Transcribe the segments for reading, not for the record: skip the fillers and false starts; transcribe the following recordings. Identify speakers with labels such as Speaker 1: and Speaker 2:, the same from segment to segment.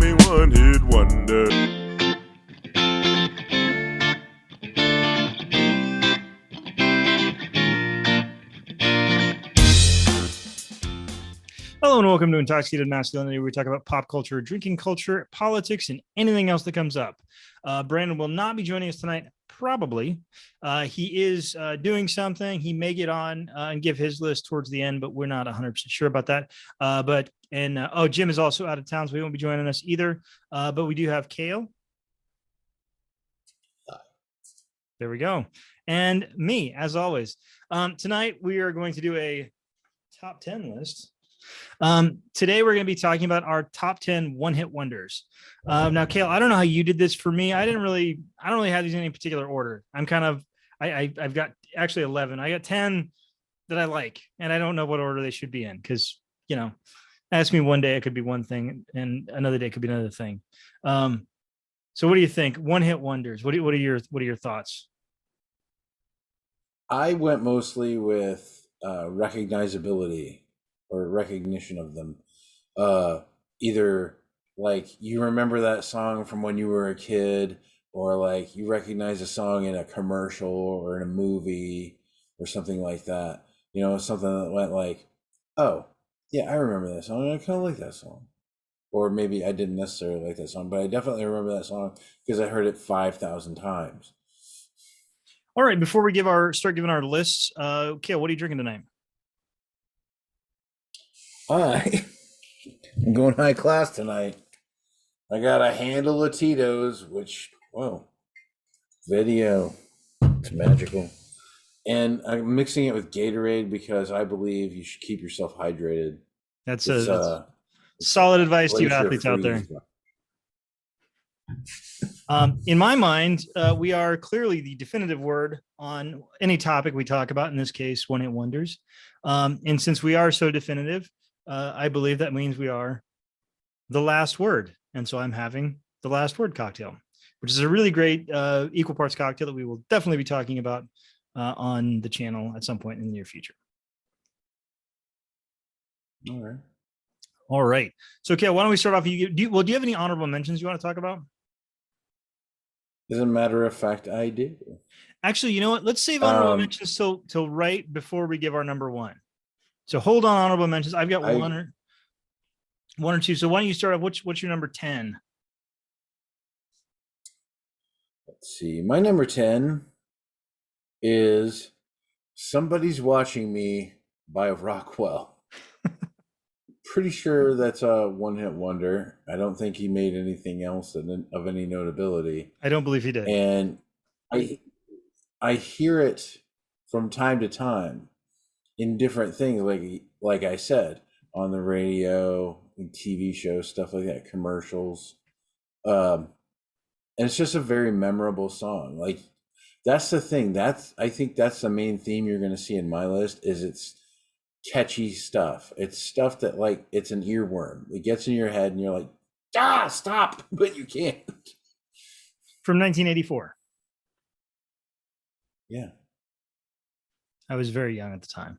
Speaker 1: me one hit wonder.
Speaker 2: Hello and welcome to Intoxicated Masculinity, where we talk about pop culture, drinking culture, politics, and anything else that comes up. Brandon will not be joining us tonight, probably. He is doing something. He may get on and give his list towards the end, but we're not 100% sure about that. Jim is also out of town, so he won't be joining us either. But we do have Kale. There we go. And me, as always. Tonight, we are going to do a top 10 list. Today we're going to be talking about our top 10 one-hit wonders. Now, Kale, I don't know how you did this. For me, I don't really have these in any particular order. I've got actually 11. I got 10 that I like, and I don't know what order they should be in because, ask me one day it could be one thing, and another day it could be another thing. So what do you think? One-hit wonders. What are your thoughts?
Speaker 3: I went mostly with recognizability. Or recognition of them. Either like you remember that song from when you were a kid, or like you recognize a song in a commercial or in a movie or something like that. Something that went like, oh, yeah, I remember that song. I kind of like that song. Or maybe I didn't necessarily like that song, but I definitely remember that song because I heard it 5,000 times.
Speaker 2: All right, before we start giving our lists, Kale, what are you drinking tonight?
Speaker 3: I'm going high class tonight. I got a handle of Tito's, which, whoa, video. It's magical. And I'm mixing it with Gatorade because I believe you should keep yourself hydrated.
Speaker 2: That's solid advice to you athletes out there. In my mind, we are clearly the definitive word on any topic we talk about, in this case, one-hit wonders. And since we are so definitive, I believe that means we are the last word. And so I'm having the last word cocktail, which is a really great equal parts cocktail that we will definitely be talking about on the channel at some point in the near future. All right. So, Kale, why don't we start off? Do you have any honorable mentions you want to talk about?
Speaker 3: As a matter of fact, I do.
Speaker 2: Actually, you know what? Let's save honorable mentions till right before we give our number one. So hold on, honorable mentions. I've got one or two. So why don't you start off? What's your number 10?
Speaker 3: Let's see. My number 10 is Somebody's Watching Me by Rockwell. Pretty sure that's a one-hit wonder. I don't think he made anything else of any notability.
Speaker 2: I don't believe he did.
Speaker 3: And I hear it from time to time in different things, like I said, on the radio, in TV shows, stuff like that, commercials. And it's just a very memorable song. Like, that's the thing. I think that's the main theme you're going to see in my list is it's catchy stuff. It's stuff that, like, it's an earworm. It gets in your head and you're like, stop, but you can't.
Speaker 2: From 1984.
Speaker 3: Yeah. I
Speaker 2: was very young at the time.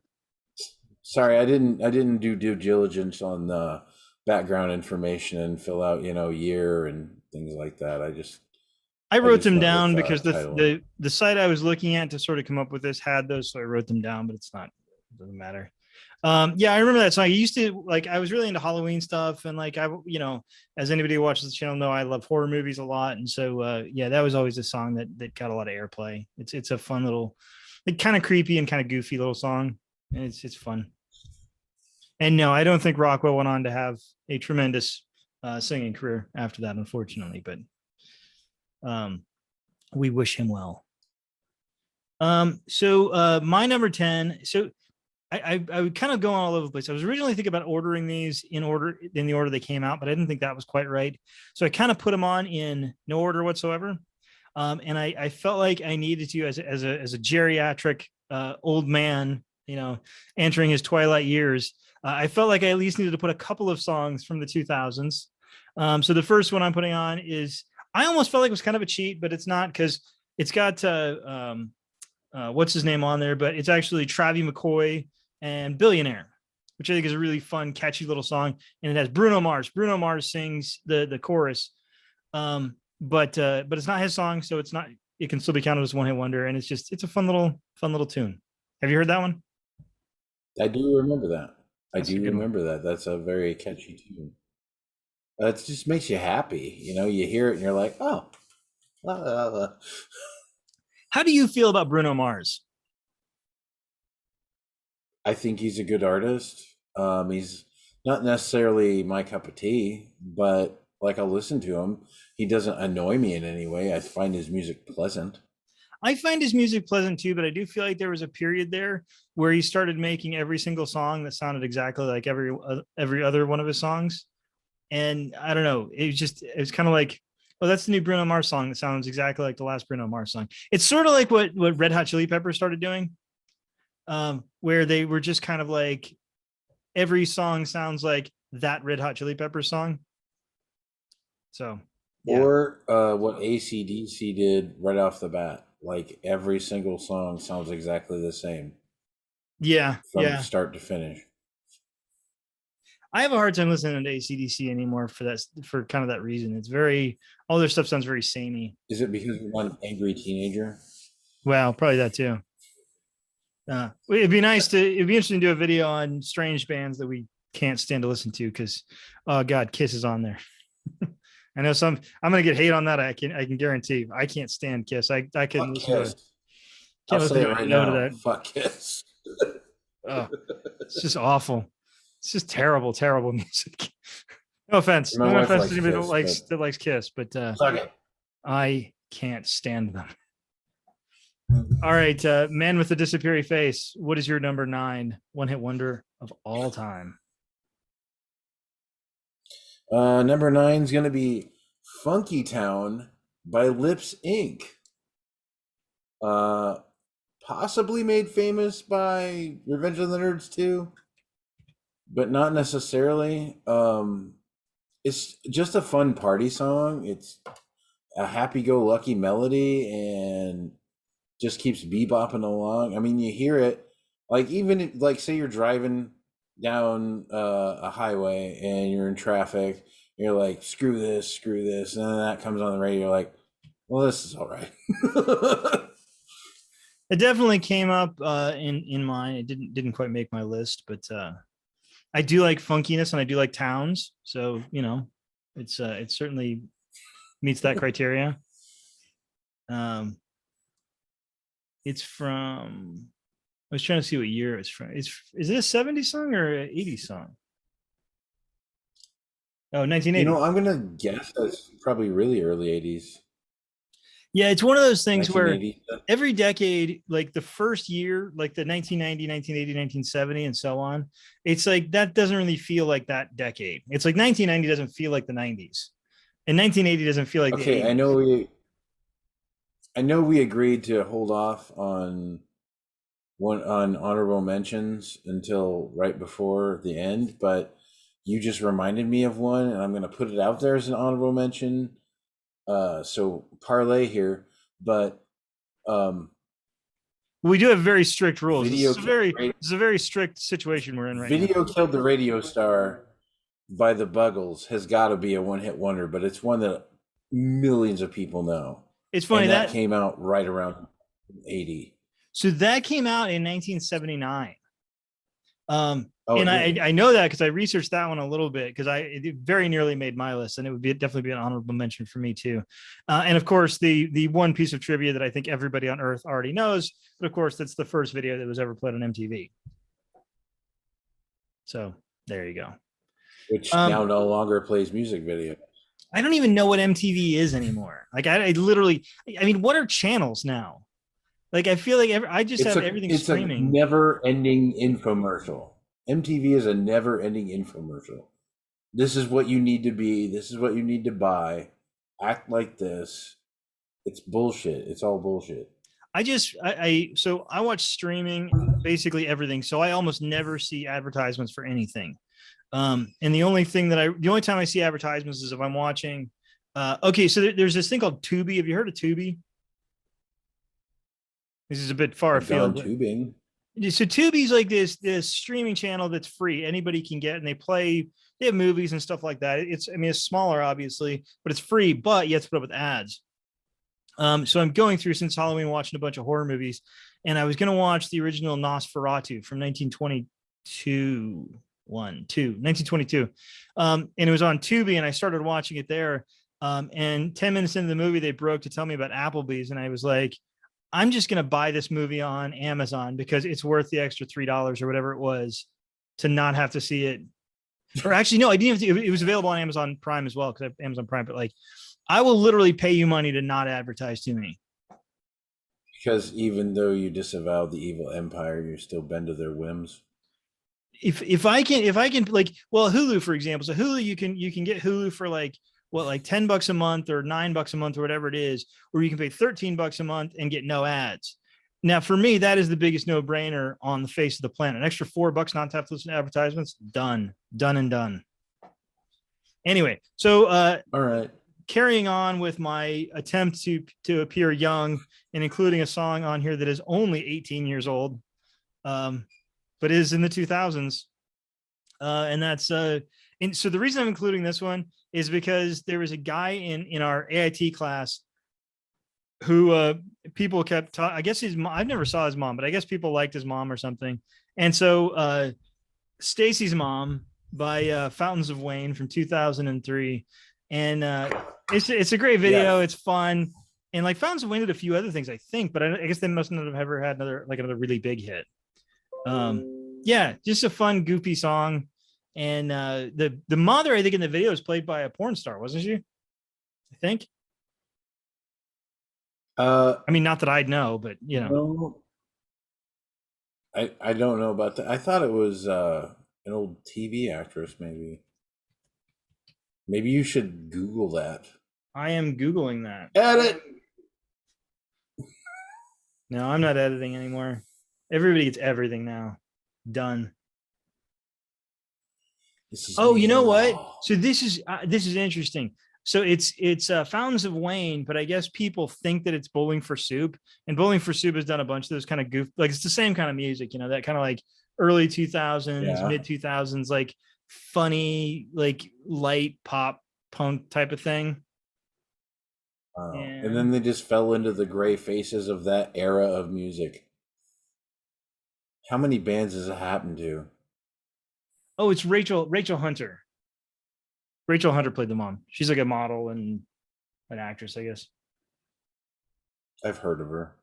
Speaker 3: Sorry, I didn't do due diligence on the background information and fill out, year and things like that.
Speaker 2: I wrote them down because the site I was looking at to sort of come up with this had those, so I wrote them down, but it doesn't matter. Yeah, I remember that song. I used to I was really into Halloween stuff, and as anybody who watches the channel know, I love horror movies a lot, and so yeah, that was always a song that got a lot of airplay. It's a fun little, kind of creepy and kind of goofy little song, and it's fun. And no, I don't think Rockwell went on to have a tremendous singing career after that, unfortunately, but we wish him well. So my number 10. So I would kind of go all over the place. I was originally thinking about ordering these in the order they came out, but I didn't think that was quite right. So I kind of put them on in no order whatsoever. And I felt like I needed to, as a geriatric old man, entering his twilight years, I felt like I at least needed to put a couple of songs from the 2000s. So the first one I'm putting on is, I almost felt like it was kind of a cheat, but it's not, because it's got what's his name on there, but it's actually Travie, Mccoy, and Billionaire. which I think is a really fun, catchy little song. And it has Bruno Mars. Bruno Mars sings the chorus. But it's not his song, so it can still be counted as one hit wonder. And it's a fun little tune. Have you heard that one?
Speaker 3: I do remember that.
Speaker 2: That's a
Speaker 3: I do
Speaker 2: good one.
Speaker 3: remember that. That's a very catchy tune. It just makes you happy. You know, you hear it and you're like, oh. La, la, la.
Speaker 2: How do you feel about Bruno Mars?
Speaker 3: I think he's a good artist. He's not necessarily my cup of tea, but like I'll listen to him. He doesn't annoy me in any way. I find his music pleasant.
Speaker 2: I find his music pleasant too, but I do feel like there was a period there where he started making every single song that sounded exactly like every other one of his songs. And I don't know, it was kind of like, oh, that's the new Bruno Mars song that sounds exactly like the last Bruno Mars song. It's sort of like what Red Hot Chili Peppers started doing, where they were just kind of like every song sounds like that Red Hot Chili Peppers song. So, yeah.
Speaker 3: Or what AC/DC did right off the bat. Like every single song sounds exactly the same.
Speaker 2: Yeah.
Speaker 3: From start to finish.
Speaker 2: I have a hard time listening to AC/DC anymore for kind of that reason. It's all their stuff sounds very samey.
Speaker 3: Is it because you're not an angry teenager?
Speaker 2: Well, probably that too. It'd be interesting to do a video on strange bands that we can't stand to listen to because, oh God, Kiss is on there. I know I'm going to get hate on that. I can guarantee. I can't stand Kiss. I couldn't listen to it.
Speaker 3: I'll say it right now. Fuck Kiss.
Speaker 2: Oh, it's just awful. It's just terrible music. No offense. No offense to anybody that likes Kiss, but I can't stand them. All right, Man with the Disappearing Face. What is your number 9 one-hit wonder of all time?
Speaker 3: Number 9 is going to be Funky Town by Lips Inc. Possibly made famous by Revenge of the Nerds 2, but not necessarily. It's just a fun party song. It's a happy-go-lucky melody and just keeps bebopping along. I mean, you hear it, like even like say you're driving down a highway and you're in traffic, and you're like, screw this, and then that comes on the radio, you're like, well, this is all right.
Speaker 2: It definitely came up in mine. It didn't quite make my list, but I do like funkiness and I do like towns, so you know, it certainly meets that criteria. It's from, I was trying to see what year it's from. Is it a 70s song or an 80s song? Oh, 1980.
Speaker 3: You know, I'm going to guess that's probably really early 80s.
Speaker 2: Yeah, it's one of those things where every decade, like the first year, like the 1990, 1980, 1970, and so on, it's like that doesn't really feel like that decade. It's like 1990 doesn't feel like the 90s. And 1980 doesn't feel like the 80s.
Speaker 3: I know we agreed to hold off on honorable mentions until right before the end, but you just reminded me of one, and I'm going to put it out there as an honorable mention. So parlay here, but
Speaker 2: we do have very strict rules. It's a very strict situation we're in right now.
Speaker 3: Video Killed the Radio Star by the Buggles has got to be a one-hit wonder, but it's one that millions of people know.
Speaker 2: It's funny
Speaker 3: that came out right around 80.
Speaker 2: So that came out in 1979. I know that because I researched that one a little bit because it very nearly made my list, and it would definitely be an honorable mention for me too. And of course, the one piece of trivia that I think everybody on Earth already knows, but of course, that's the first video that was ever played on MTV. So there you go.
Speaker 3: Which now no longer plays music videos.
Speaker 2: I don't even know what MTV is anymore. Like I literally, I mean, what are channels now? Like I feel like everything streaming.
Speaker 3: It's a never-ending infomercial. MTV is a never-ending infomercial. This is what you need to be. This is what you need to buy. Act like this. It's bullshit. It's all bullshit.
Speaker 2: So I watch streaming, basically everything. So I almost never see advertisements for anything. And the only time I see advertisements is if I'm watching. Okay, so there's this thing called Tubi. Have you heard of Tubi? This is a bit far afield.
Speaker 3: Tubing.
Speaker 2: So Tubi's like this streaming channel that's free. Anybody can get, and they have movies and stuff like that. It's smaller, obviously, but it's free, but you have to put up with ads. So I'm going through since Halloween watching a bunch of horror movies, and I was going to watch the original Nosferatu from 1922. And it was on Tubi, and I started watching it there. And 10 minutes into the movie, they broke to tell me about Applebee's, and I was like, I'm just going to buy this movie on Amazon because it's worth the extra $3 or whatever it was to not have to see it. Or actually, no, I didn't have to, it was available on Amazon Prime as well because I have Amazon Prime, but like, I will literally pay you money to not advertise to me.
Speaker 3: Because even though you disavow the evil empire, you still bend to their whims.
Speaker 2: If I can like, well, Hulu, for example. So Hulu, you can get Hulu for like what, like $10 a month or $9 a month or whatever it is, or you can pay $13 a month and get no ads. Now, for me, that is the biggest no-brainer on the face of the planet. An extra $4 not to have to listen to advertisements, done and done. Anyway, so
Speaker 3: all right.
Speaker 2: Carrying on with my attempt to appear young and including a song on here that is only 18 years old, but is in the 2000s. And that's and so the reason I'm including this one is because there was a guy in our AIT class who people kept I guess his mom, I never saw his mom, but I guess people liked his mom or something. And so Stacy's Mom by Fountains of Wayne from 2003. And it's a great video. It's fun. And like Fountains of Wayne did a few other things, I think, but I guess they must not have ever had another really big hit. Yeah, just a fun, goofy song. And the mother, I think, in the video is played by a porn star, wasn't she? I think. I mean, not that I'd know, but you know.
Speaker 3: No, I don't know about that. I thought it was an old TV actress, maybe. Maybe you should Google that.
Speaker 2: I am Googling that.
Speaker 3: Edit.
Speaker 2: No, I'm not editing anymore. Everybody gets everything now. Done. Oh, you know what? So this is interesting. So it's Fountains of Wayne, but I guess people think that it's Bowling for Soup, and Bowling for Soup has done a bunch of those kind of goof, like it's the same kind of music, you know, that kind of like early 2000s, mid 2000s, like funny, like light pop punk type of thing.
Speaker 3: And then they just fell into the gray faces of that era of music. How many bands has it happened to?
Speaker 2: Oh, it's Rachel Hunter. Rachel Hunter played the mom. She's like a model and an actress, I guess.
Speaker 3: I've heard of her.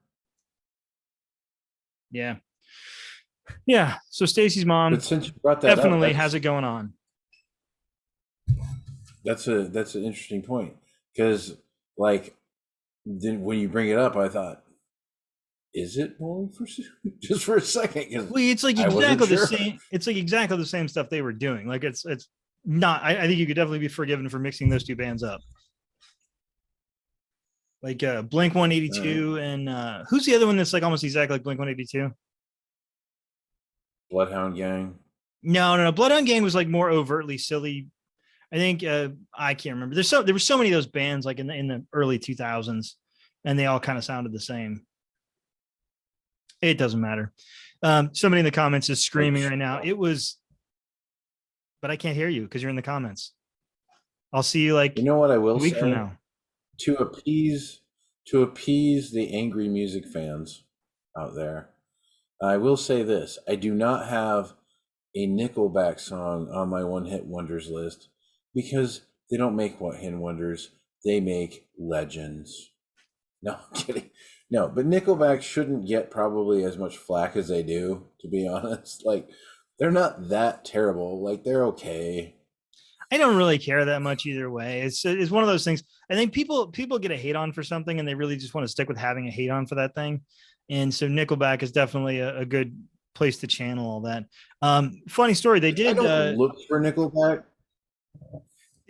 Speaker 2: Yeah. Yeah. So Stacy's Mom,
Speaker 3: but since you brought that
Speaker 2: definitely
Speaker 3: up,
Speaker 2: has it going on.
Speaker 3: That's an interesting point, because like then when you bring it up, I thought, is it Bowling for Soup? Just for a second.
Speaker 2: Well, it's like exactly the same. It's like exactly the same stuff they were doing. Like it's not. I think you could definitely be forgiven for mixing those two bands up. Like Blink 182 and who's the other one that's like almost exactly like Blink 182?
Speaker 3: Bloodhound Gang.
Speaker 2: No. Bloodhound Gang was like more overtly silly. I think I can't remember. There were so many of those bands like in the early 2000s, and they all kind of sounded the same. It doesn't matter. Somebody in the comments is screaming right now. It was, but I can't hear you because you're in the comments. I'll see you like,
Speaker 3: you know what I will
Speaker 2: a week
Speaker 3: say?
Speaker 2: From now.
Speaker 3: To appease the angry music fans out there, I will say this: I do not have a Nickelback song on my one-hit wonders list because they don't make one-hit wonders; they make legends. No, I'm kidding. No, but Nickelback shouldn't get probably as much flack as they do, to be honest. Like, they're not that terrible. Like, they're okay.
Speaker 2: I don't really care that much either way. It's one of those things. I think people get a hate on for something, and they really just want to stick with having a hate on for that thing. And so Nickelback is definitely a good place to channel all that. Funny story. They did
Speaker 3: I don't look for Nickelback.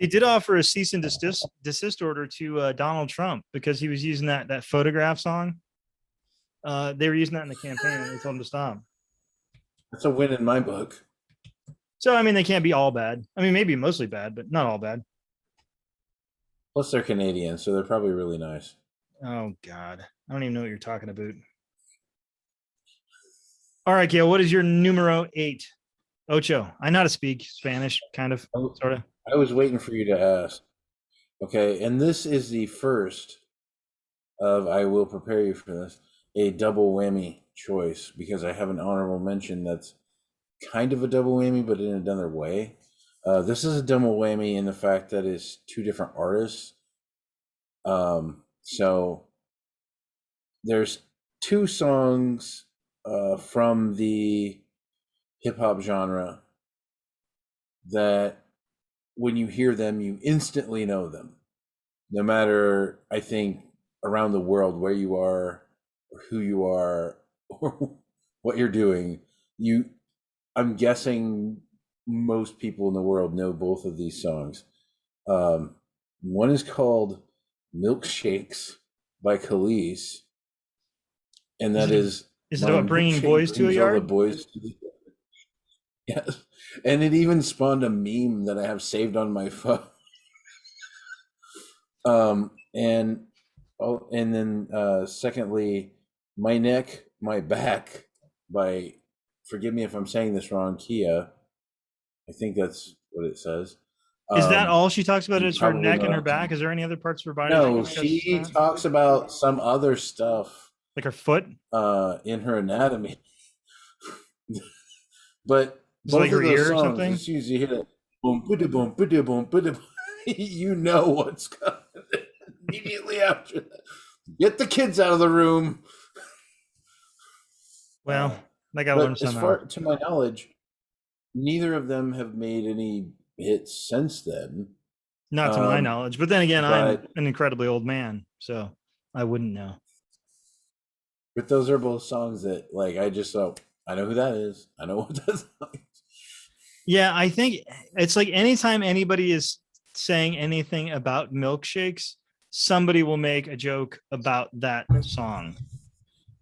Speaker 2: They did offer a cease and desist order to Donald Trump because he was using that photograph song. They were using that in the campaign, and they told him to stop.
Speaker 3: That's a win in my book.
Speaker 2: So, I mean, they can't be all bad. I mean, maybe mostly bad, but not all bad.
Speaker 3: Plus, they're Canadian, so they're probably really nice.
Speaker 2: Oh, God. I don't even know what you're talking about. All right, Gail, what is your numero 8? Ocho. I know how to speak Spanish, kind of, sort of.
Speaker 3: I was waiting for you to ask. Okay, and this is the first of, I will prepare you for this, a double whammy choice, because I have an honorable mention that's kind of a double whammy, but in another way. This is a double whammy in the fact that it's two different artists. So there's two songs from the hip hop genre that when you hear them, you instantly know them. No matter, I think, around the world where you are, or who you are, or what you're doing, I'm guessing most people in the world know both of these songs. One is called Milkshakes by Khaleese, and that is
Speaker 2: it about bringing boys to a yard?
Speaker 3: Yes, and it even spawned a meme that I have saved on my phone. And then secondly, My Neck, My Back by, forgive me if I'm saying this wrong, Kia. I think that's what it says.
Speaker 2: Is that all she talks about? Is her neck and her back? Is there any other parts of her body?
Speaker 3: No, she talks about some other stuff,
Speaker 2: like her foot,
Speaker 3: in her anatomy. But
Speaker 2: both like her ear or something.
Speaker 3: As soon as you hit it, boom, boom, boom, boom, boom, you know what's coming immediately after that. Get the kids out of the room.
Speaker 2: Well, I got to learn somehow.
Speaker 3: To my knowledge, neither of them have made any hits since then.
Speaker 2: Not to my knowledge, but then again, I'm an incredibly old man, so I wouldn't know.
Speaker 3: But those are both songs that, like, I just thought, I know who that is. I know what that song is.
Speaker 2: Yeah, I think it's like anytime anybody is saying anything about Milkshakes, somebody will make a joke about that song.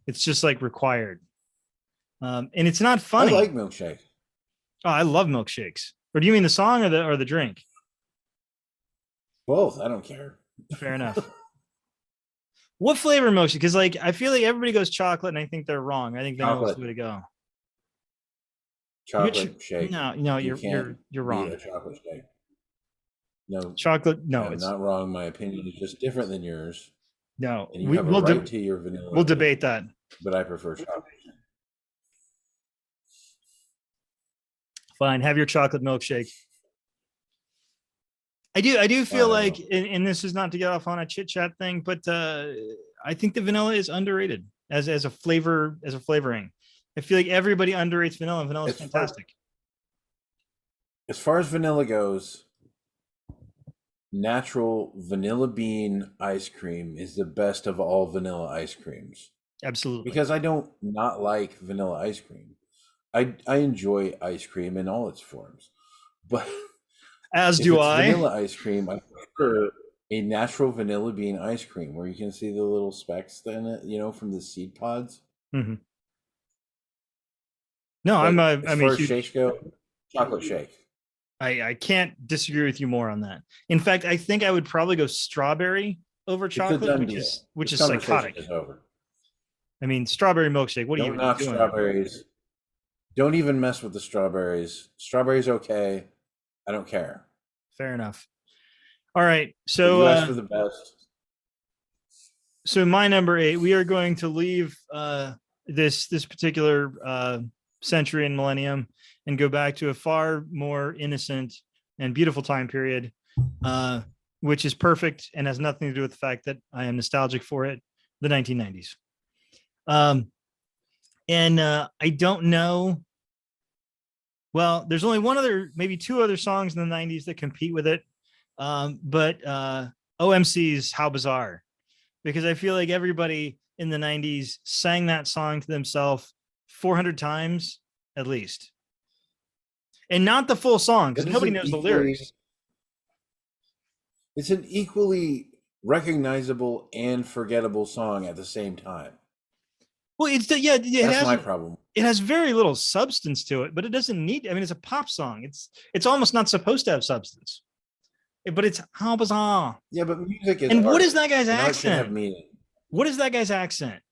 Speaker 2: It's just like required. And it's not funny.
Speaker 3: I like Milkshake.
Speaker 2: Oh, I love Milkshakes. Or do you mean the song or the drink?
Speaker 3: Both. I don't care.
Speaker 2: Fair enough. What flavor milkshake? Because like I feel like everybody goes chocolate, and I think they're wrong. I think vanilla's the way to go.
Speaker 3: Chocolate shake.
Speaker 2: No, you're wrong.
Speaker 3: A chocolate shake. No,
Speaker 2: chocolate. No,
Speaker 3: I'm not wrong. My opinion is just different than yours.
Speaker 2: No,
Speaker 3: and you have a right to your vanilla.
Speaker 2: We'll debate that.
Speaker 3: But I prefer chocolate.
Speaker 2: Fine, have your chocolate milkshake. I do feel like, and this is not to get off on a chit chat thing, but I think the vanilla is underrated as a flavoring. I feel like everybody underrates vanilla. Vanilla is fantastic.
Speaker 3: As far as vanilla goes, natural vanilla bean ice cream is the best of all vanilla ice creams.
Speaker 2: Absolutely.
Speaker 3: Because I don't not like vanilla ice cream. I enjoy ice cream in all its forms, but
Speaker 2: as do I.
Speaker 3: Vanilla ice cream, I prefer a natural vanilla bean ice cream where you can see the little specks in it, from the seed pods.
Speaker 2: Mm-hmm. No,
Speaker 3: but as far as shakes go, chocolate shake.
Speaker 2: I can't disagree with you more on that. In fact, I think I would probably go strawberry over chocolate, which is psychotic.
Speaker 3: Is over.
Speaker 2: I mean, strawberry milkshake. What are you
Speaker 3: knock
Speaker 2: doing?
Speaker 3: Strawberries. Don't even mess with the strawberries. Strawberries, okay. I don't care.
Speaker 2: Fair enough. All right. So
Speaker 3: you asked for the best.
Speaker 2: So my number 8, we are going to leave this particular century and millennium and go back to a far more innocent and beautiful time period, which is perfect and has nothing to do with the fact that I am nostalgic for it, the 1990s. And I don't know. Well, there's only maybe 2 other songs in the 90s that compete with it. But OMC's How Bizarre, because I feel like everybody in the 90s sang that song to themselves 400 times at least. And not the full song, because nobody knows the lyrics.
Speaker 3: It's an equally recognizable and forgettable song at the same time.
Speaker 2: Well,
Speaker 3: that's my problem.
Speaker 2: It has very little substance to it, but it doesn't need. I mean, it's a pop song. It's almost not supposed to have substance, but it's How Bizarre.
Speaker 3: Yeah, but music is.
Speaker 2: And
Speaker 3: art.
Speaker 2: What is that guy's accent?
Speaker 3: Have meaning.
Speaker 2: What is that guy's accent?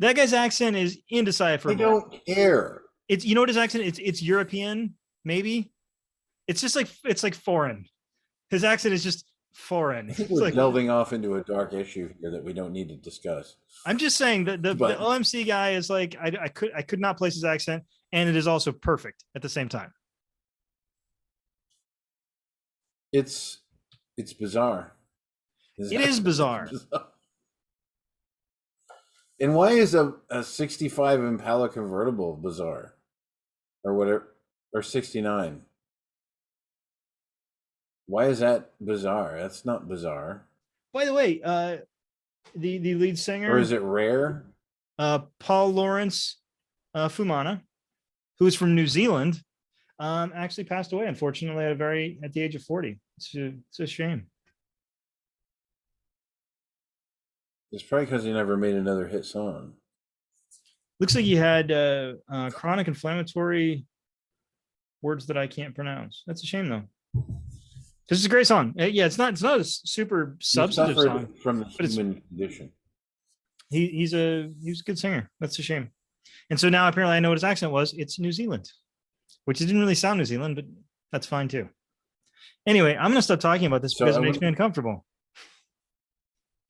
Speaker 2: That guy's accent is indecipherable.
Speaker 3: I don't care.
Speaker 2: It's, you know what his accent? It's European, maybe. It's just like, it's like foreign. His accent is just foreign.
Speaker 3: I think
Speaker 2: It's
Speaker 3: we're
Speaker 2: like,
Speaker 3: delving off into a dark issue here that we don't need to discuss.
Speaker 2: I'm just saying that the OMC guy is like, I could not place his accent, and it is also perfect at the same time.
Speaker 3: It's bizarre.
Speaker 2: It is bizarre.
Speaker 3: And why is a 65 Impala convertible bizarre? Or whatever, or 69? Why is that bizarre? That's not bizarre.
Speaker 2: By the way, the lead singer,
Speaker 3: or is it rare?
Speaker 2: Paul Lawrence Fumana, who is from New Zealand, actually passed away, unfortunately, at the age of 40. It's a shame.
Speaker 3: It's probably because he never made another hit song.
Speaker 2: Looks like he had chronic inflammatory words that I can't pronounce. That's a shame, though. This is a great song. Yeah, it's not a super substantive song
Speaker 3: from the human condition.
Speaker 2: He's a good singer. That's a shame. And so now apparently I know what his accent was. It's New Zealand, which it didn't really sound New Zealand, but that's fine too. Anyway, I'm gonna stop talking about this because it makes me uncomfortable.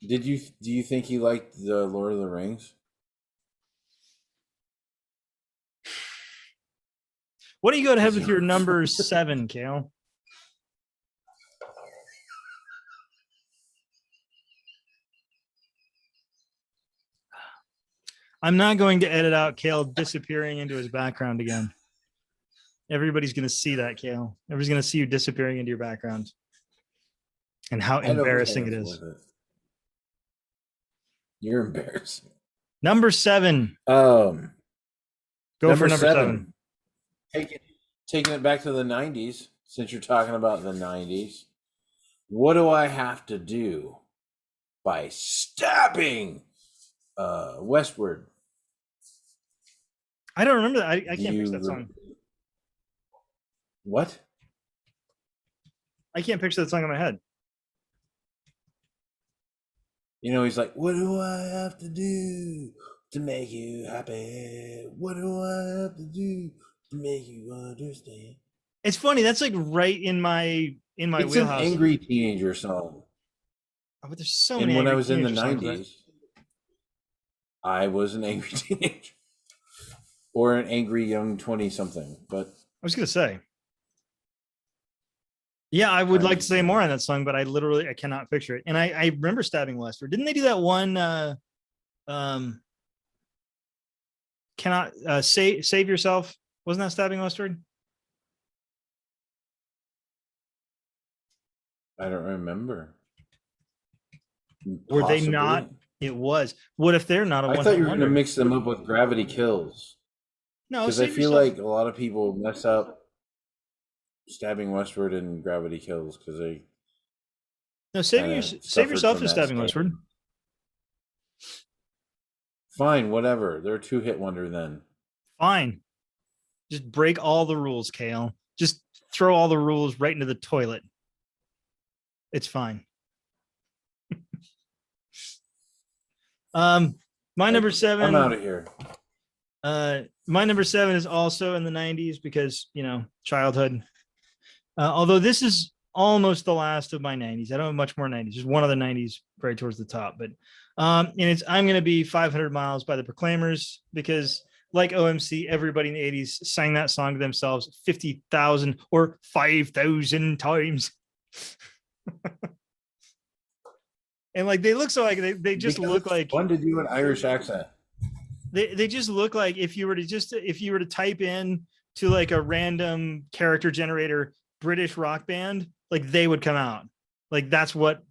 Speaker 3: Do you think he liked the Lord of the Rings?
Speaker 2: What do you go to have with your number 7, Kale? I'm not going to edit out Kale disappearing into his background again. Everybody's going to see that, Kale. Everybody's going to see you disappearing into your background. And how embarrassing it is.
Speaker 3: You're embarrassing.
Speaker 2: Number 7. Go for number 7.
Speaker 3: Taking it back to the 90s, since you're talking about the 90s. What do I have to do by stabbing Westward?
Speaker 2: I don't remember that. I can't picture that song.
Speaker 3: What?
Speaker 2: I can't picture that song in my head.
Speaker 3: You know, he's like, what do I have to do to make you happy? What do I have to do to make you understand?
Speaker 2: It's funny. That's like right in my wheelhouse.
Speaker 3: It's an angry teenager song.
Speaker 2: Oh, but there's so many.
Speaker 3: And when I was in the 90s, I was an angry teenager. Or an angry young 20-something. But
Speaker 2: I was going to say. Yeah, I would like to say more on that song, but I cannot picture it. And I remember stabbing Westward. Didn't they do that one? Cannot save yourself? Wasn't that stabbing Westward?
Speaker 3: I don't remember.
Speaker 2: Were they not? It was. What if they're not?
Speaker 3: I thought you were going to mix them up with Gravity Kills.
Speaker 2: No,
Speaker 3: because I feel like a lot of people mess up stabbing Westward and Gravity Kills because they.
Speaker 2: No, save yourself is stabbing Westward.
Speaker 3: Fine, whatever. They're a 2-hit wonder then.
Speaker 2: Fine. Just break all the rules, Kale. Just throw all the rules right into the toilet. It's fine. My number 7.
Speaker 3: I'm out of here.
Speaker 2: My number 7 is also in the 90s because, childhood. Although this is almost the last of my 90s. I don't have much more 90s. There's one other 90s right towards the top, but and it's I'm Gonna Be 500 Miles by the Proclaimers, because like OMC, everybody in the 80s sang that song to themselves 50,000 or 5,000 times. And like they look so like they just look like
Speaker 3: fun to do an Irish accent.
Speaker 2: They just look like if you were to type in to like a random character generator British rock band, like they would come out. Like that's what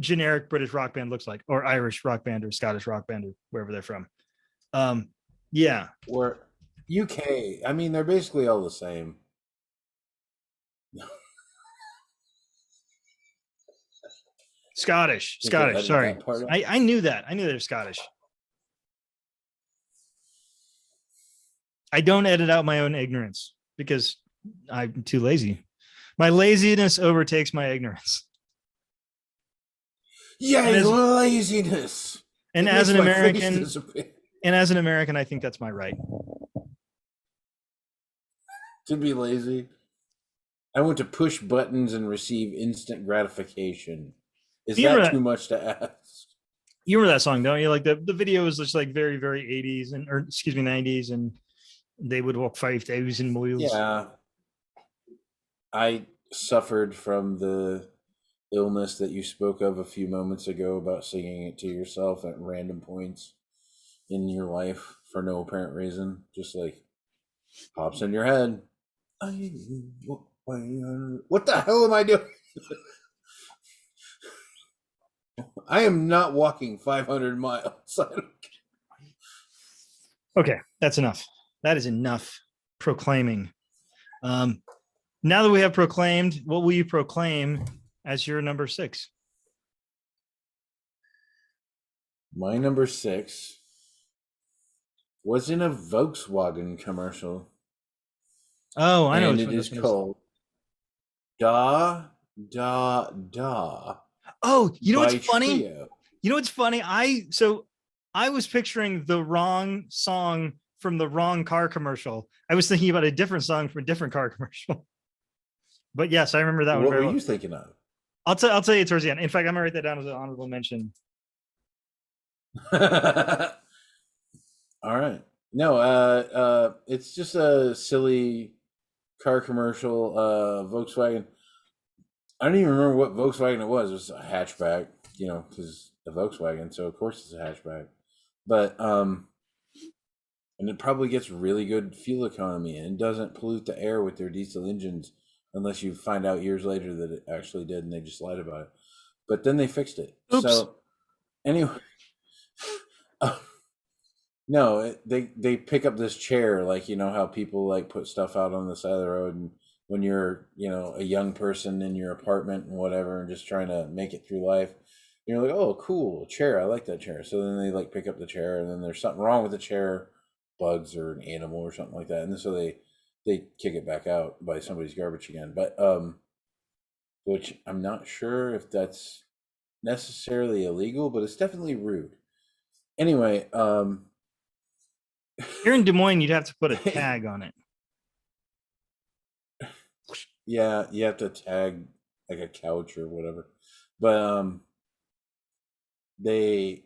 Speaker 2: generic British rock band looks like, or Irish rock band or Scottish rock band or wherever they're from. Yeah.
Speaker 3: Or UK. I mean, they're basically all the same.
Speaker 2: Scottish. Sorry. I knew that. I knew they're Scottish. I don't edit out my own ignorance because I'm too lazy. My laziness overtakes my ignorance.
Speaker 3: Yeah, laziness.
Speaker 2: And as an American, And as an American, I think that's my right.
Speaker 3: To be lazy. I want to push buttons and receive instant gratification. Is that too much to ask?
Speaker 2: You remember that song, don't you? Like the video is just like very, very 80s and, or excuse me, 90s, and they would walk 5,000 miles.
Speaker 3: Yeah. I suffered from the illness that you spoke of a few moments ago about singing it to yourself at random points in your life for no apparent reason. Just like pops in your head. What the hell am I doing? I am not walking 500 miles.
Speaker 2: Okay, that's enough. That is enough proclaiming. Now that we have proclaimed, what will you proclaim as your number 6?
Speaker 3: My number 6 was in a Volkswagen commercial.
Speaker 2: Oh, I know.
Speaker 3: And it is called Da Da Da.
Speaker 2: Oh, you know what's funny?
Speaker 3: Trio.
Speaker 2: You know what's funny? I was picturing the wrong song from the wrong car commercial. I was thinking about a different song from a different car commercial. But yes, I remember that one.
Speaker 3: What were you thinking of?
Speaker 2: I'll tell you towards the end. In fact, I'm gonna write that down as an honorable mention.
Speaker 3: All right. No, it's just a silly car commercial. Volkswagen. I don't even remember what Volkswagen it was. It was a hatchback, because a Volkswagen, so of course it's a hatchback. But and it probably gets really good fuel economy and doesn't pollute the air with their diesel engines, unless you find out years later that it actually did and they just lied about it. But then they fixed it.
Speaker 2: Oops.
Speaker 3: So anyway, no, they pick up this chair, like how people like put stuff out on the side of the road, and when you're a young person in your apartment and whatever, and just trying to make it through life, you're like, oh, cool, chair, I like that chair. So then they like pick up the chair, and then there's something wrong with the chair, bugs or an animal or something like that, and so they kick it back out by somebody's garbage again. But which I'm not sure if that's necessarily illegal, but it's definitely rude. Anyway,
Speaker 2: here in Des Moines, you'd have to put a tag on it.
Speaker 3: Yeah, you have to tag like a couch or whatever. But they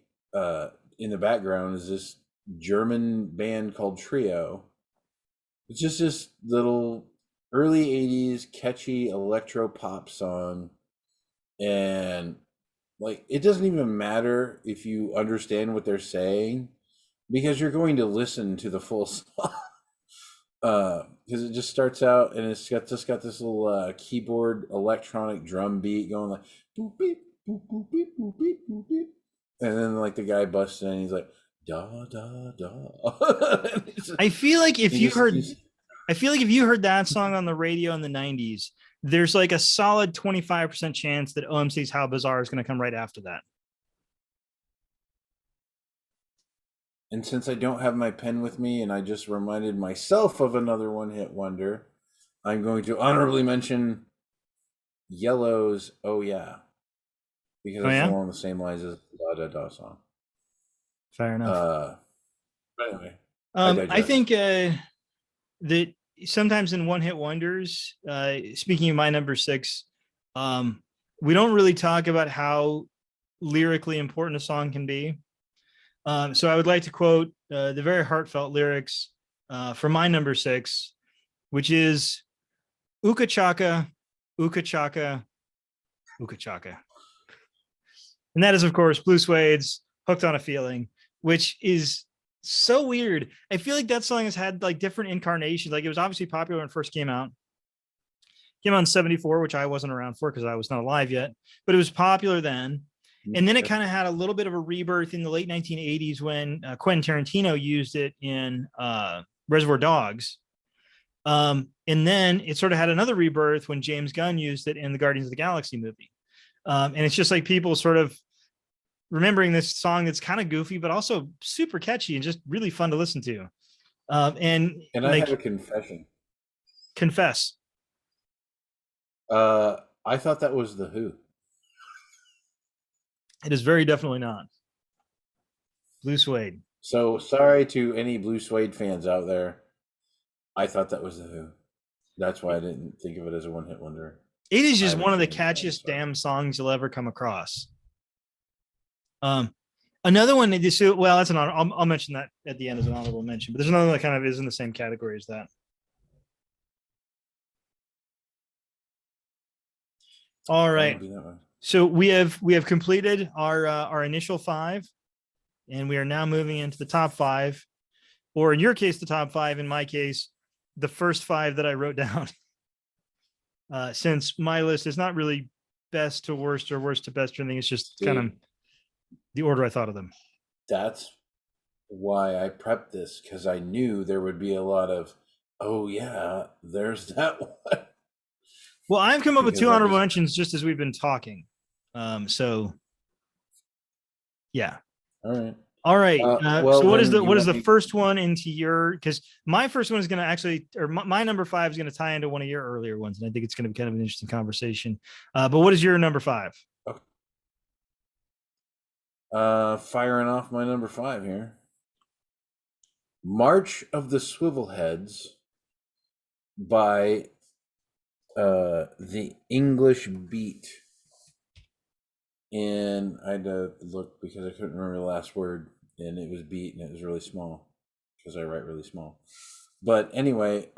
Speaker 3: in the background is this German band called Trio. It's just this little early 80s catchy electro pop song, and like it doesn't even matter if you understand what they're saying, because you're going to listen to the full song. Because it just starts out and it's got this little keyboard electronic drum beat going like boop beep boop boop beep boop beep boop beep, and then like the guy busts in and he's like da da da.
Speaker 2: I feel like if you heard that song on the radio in the 90s, there's like a solid 25% chance that OMC's How Bizarre is going to come right after that.
Speaker 3: And since I don't have my pen with me and I just reminded myself of another one-hit wonder, I'm going to honorably mention Yellow's Oh Yeah, because it's along the same lines as Da Da Da song.
Speaker 2: Fair enough.
Speaker 3: But anyway,
Speaker 2: I think that sometimes in one-hit wonders, speaking of my number 6, we don't really talk about how lyrically important a song can be. So I would like to quote the very heartfelt lyrics for my number 6, which is Uka Chaka, Uka Chaka, Uka Chaka. And that is, of course, Blue Suede's Hooked on a Feeling, which is so weird. I feel like that song has had like different incarnations. Like it was obviously popular when it first came out. Came out in 74, which I wasn't around for because I was not alive yet, but it was popular then. And then it kind of had a little bit of a rebirth in the late 1980s when Quentin Tarantino used it in Reservoir Dogs. And then it sort of had another rebirth when James Gunn used it in the Guardians of the Galaxy movie. And it's just like people sort of remembering this song that's kind of goofy, but also super catchy and just really fun to listen to. And
Speaker 3: I have a confession.
Speaker 2: Confess.
Speaker 3: I thought that was The Who.
Speaker 2: It is very definitely not. Blue Suede.
Speaker 3: So sorry to any Blue Suede fans out there. I thought that was the Who. That's why I didn't think of it as a one-hit wonder.
Speaker 2: It is
Speaker 3: I
Speaker 2: just
Speaker 3: have a
Speaker 2: one of the
Speaker 3: shame, I'm
Speaker 2: catchiest
Speaker 3: sorry.
Speaker 2: damn songs you'll ever come across. Another one that you see, well, that's I'll mention that at the end as an honorable mention, but there's another one that kind of is in the same category as that. All right. So we have completed our initial 5, and we are now moving into the top 5, or in your case, the top 5. In my case, the first 5 that I wrote down. Since my list is not really best to worst or worst to best or anything, it's just kind of the order I thought of them.
Speaker 3: That's why I prepped this, because I knew there would be a lot of, oh yeah, there's that one.
Speaker 2: Well, I've come up with 2 honorable mentions just as we've been talking. So yeah. All right. So what is the first one into your, because my first one is going to actually, or my number 5 is going to tie into one of your earlier ones. And I think it's going to be kind of an interesting conversation. But what is your number 5?
Speaker 3: Firing off my number 5 here. March of the Swivelheads by the English Beat. And I had to look because I couldn't remember the last word, and it was beat, and it was really small because I write really small. But anyway,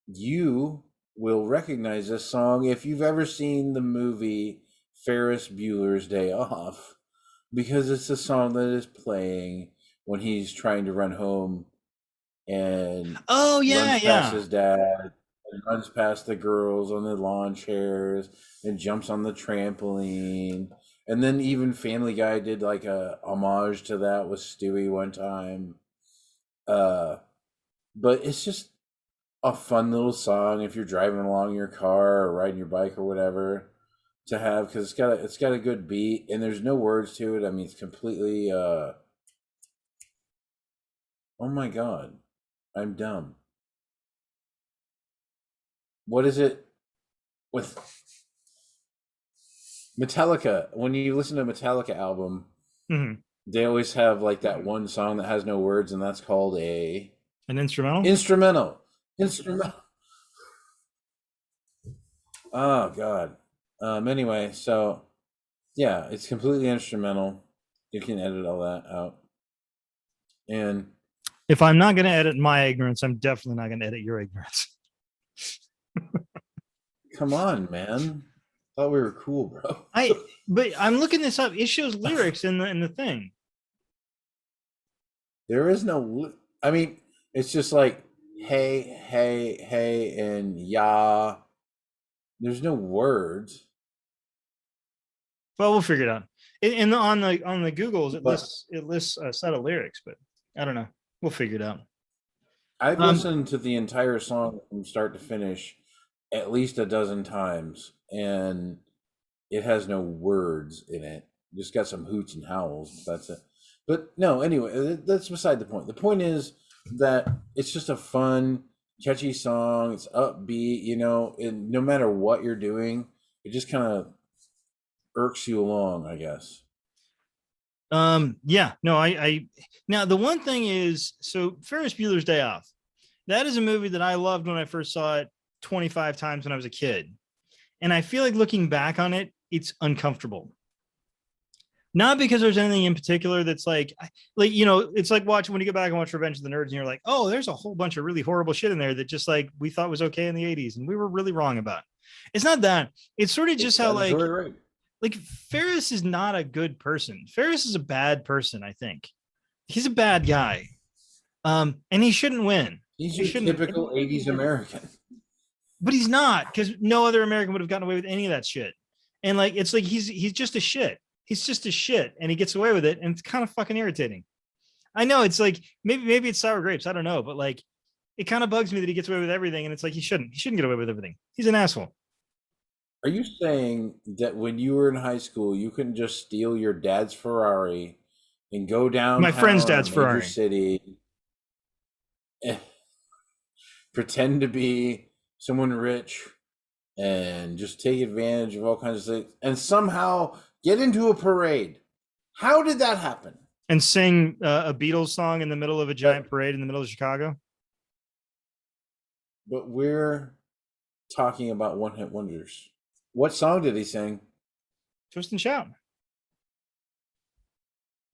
Speaker 3: you will recognize this song if you've ever seen the movie Ferris Bueller's Day Off, because it's a song that is playing when he's trying to run home and runs past his dad. And runs past the girls on the lawn chairs and jumps on the trampoline. And then even Family Guy did like a homage to that with Stewie one time. But it's just a fun little song if you're driving along your car or riding your bike or whatever to have, because it's got a good beat and there's no words to it. I mean, it's completely oh my god, I'm dumb. What is it with Metallica? When you listen to a Metallica album, they always have like that one song that has no words, and that's called an instrumental. Oh god. Anyway, so yeah, it's completely instrumental. You can edit all that out. And
Speaker 2: if I'm not going to edit my ignorance, I'm definitely not going to edit your ignorance.
Speaker 3: Come on, man. Thought we were cool, bro.
Speaker 2: But I'm looking this up. It shows lyrics in the thing.
Speaker 3: There is no, I mean, it's just like hey, hey, hey, and yeah. There's no words.
Speaker 2: Well, we'll figure it out. And on the Googles, it lists a set of lyrics, but I don't know. We'll figure it out.
Speaker 3: I've listened to the entire song from start to finish at least a dozen times, and it has no words in it. Just got some hoots and howls. That's it. But no, anyway, that's beside the point. The point is that it's just a fun, catchy song. It's upbeat, you know, and no matter what you're doing, it just kind of irks you along, I guess.
Speaker 2: Yeah, no, I now the one thing is, so Ferris Bueller's Day Off, that is a movie that I loved when I first saw it 25 times when I was a kid. And I feel like looking back on it, it's uncomfortable. Not because there's anything in particular that's like, you know, it's like watching when you go back and watch Revenge of the Nerds and you're like, oh, there's a whole bunch of really horrible shit in there that just like we thought was okay in the 80s and we were really wrong about. It's not that. It's sort of just how like Ferris is not a good person. Ferris is a bad person, I think. He's a bad guy. And he shouldn't win.
Speaker 3: He's a typical 80s American.
Speaker 2: But he's not, because no other American would have gotten away with any of that shit. And like, it's like he's just a shit. He's just a shit, and he gets away with it, and it's kind of fucking irritating. I know it's like maybe it's sour grapes. I don't know, but like, it kind of bugs me that he gets away with everything, and it's like he shouldn't get away with everything. He's an asshole.
Speaker 3: Are you saying that when you were in high school, you couldn't just steal your dad's Ferrari and go down
Speaker 2: my friend's dad's Ferrari
Speaker 3: city, pretend to be someone rich, and just take advantage of all kinds of things, and somehow get into a parade? How did that happen?
Speaker 2: and sing a Beatles song in the middle of a giant parade in the middle of Chicago.
Speaker 3: But we're talking about one-hit wonders. What song did he sing?
Speaker 2: Twist and Shout.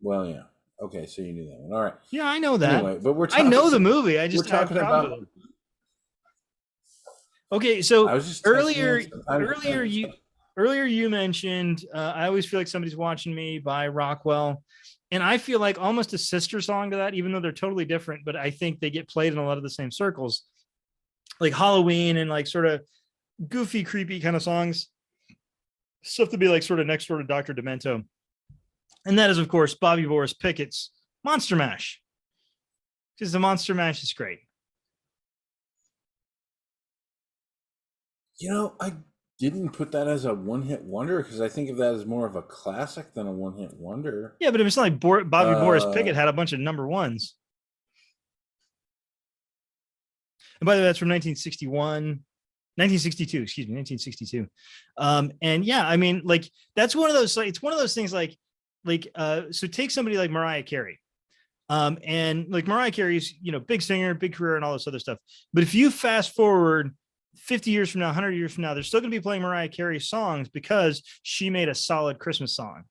Speaker 3: Well, yeah. Okay, so you knew that one. All right.
Speaker 2: Yeah, I know that.
Speaker 3: Anyway, but
Speaker 2: I know the movie. I just
Speaker 3: we're talking about.
Speaker 2: Okay, so
Speaker 3: I was just
Speaker 2: earlier you mentioned I always feel like somebody's watching me by Rockwell, and I feel like almost a sister song to that, even though they're totally different, but I think they get played in a lot of the same circles, like Halloween and like sort of goofy, creepy kind of songs, stuff to be like sort of next door to Dr. Demento. And that is, of course, Bobby Boris Pickett's Monster Mash, because the Monster Mash is great.
Speaker 3: You know, I didn't put that as a one-hit wonder because I think of that as more of a classic than a one-hit wonder.
Speaker 2: Yeah, but it was not like Bobby Boris Pickett had a bunch of number ones. And by the way, that's from 1962. And yeah, I mean, like that's one of those, like, it's one of those things so take somebody like Mariah Carey. And like Mariah Carey's, big singer, big career and all this other stuff. But if you fast forward 50 years from now, 100 years from now, they're still going to be playing Mariah Carey songs because she made a solid Christmas song.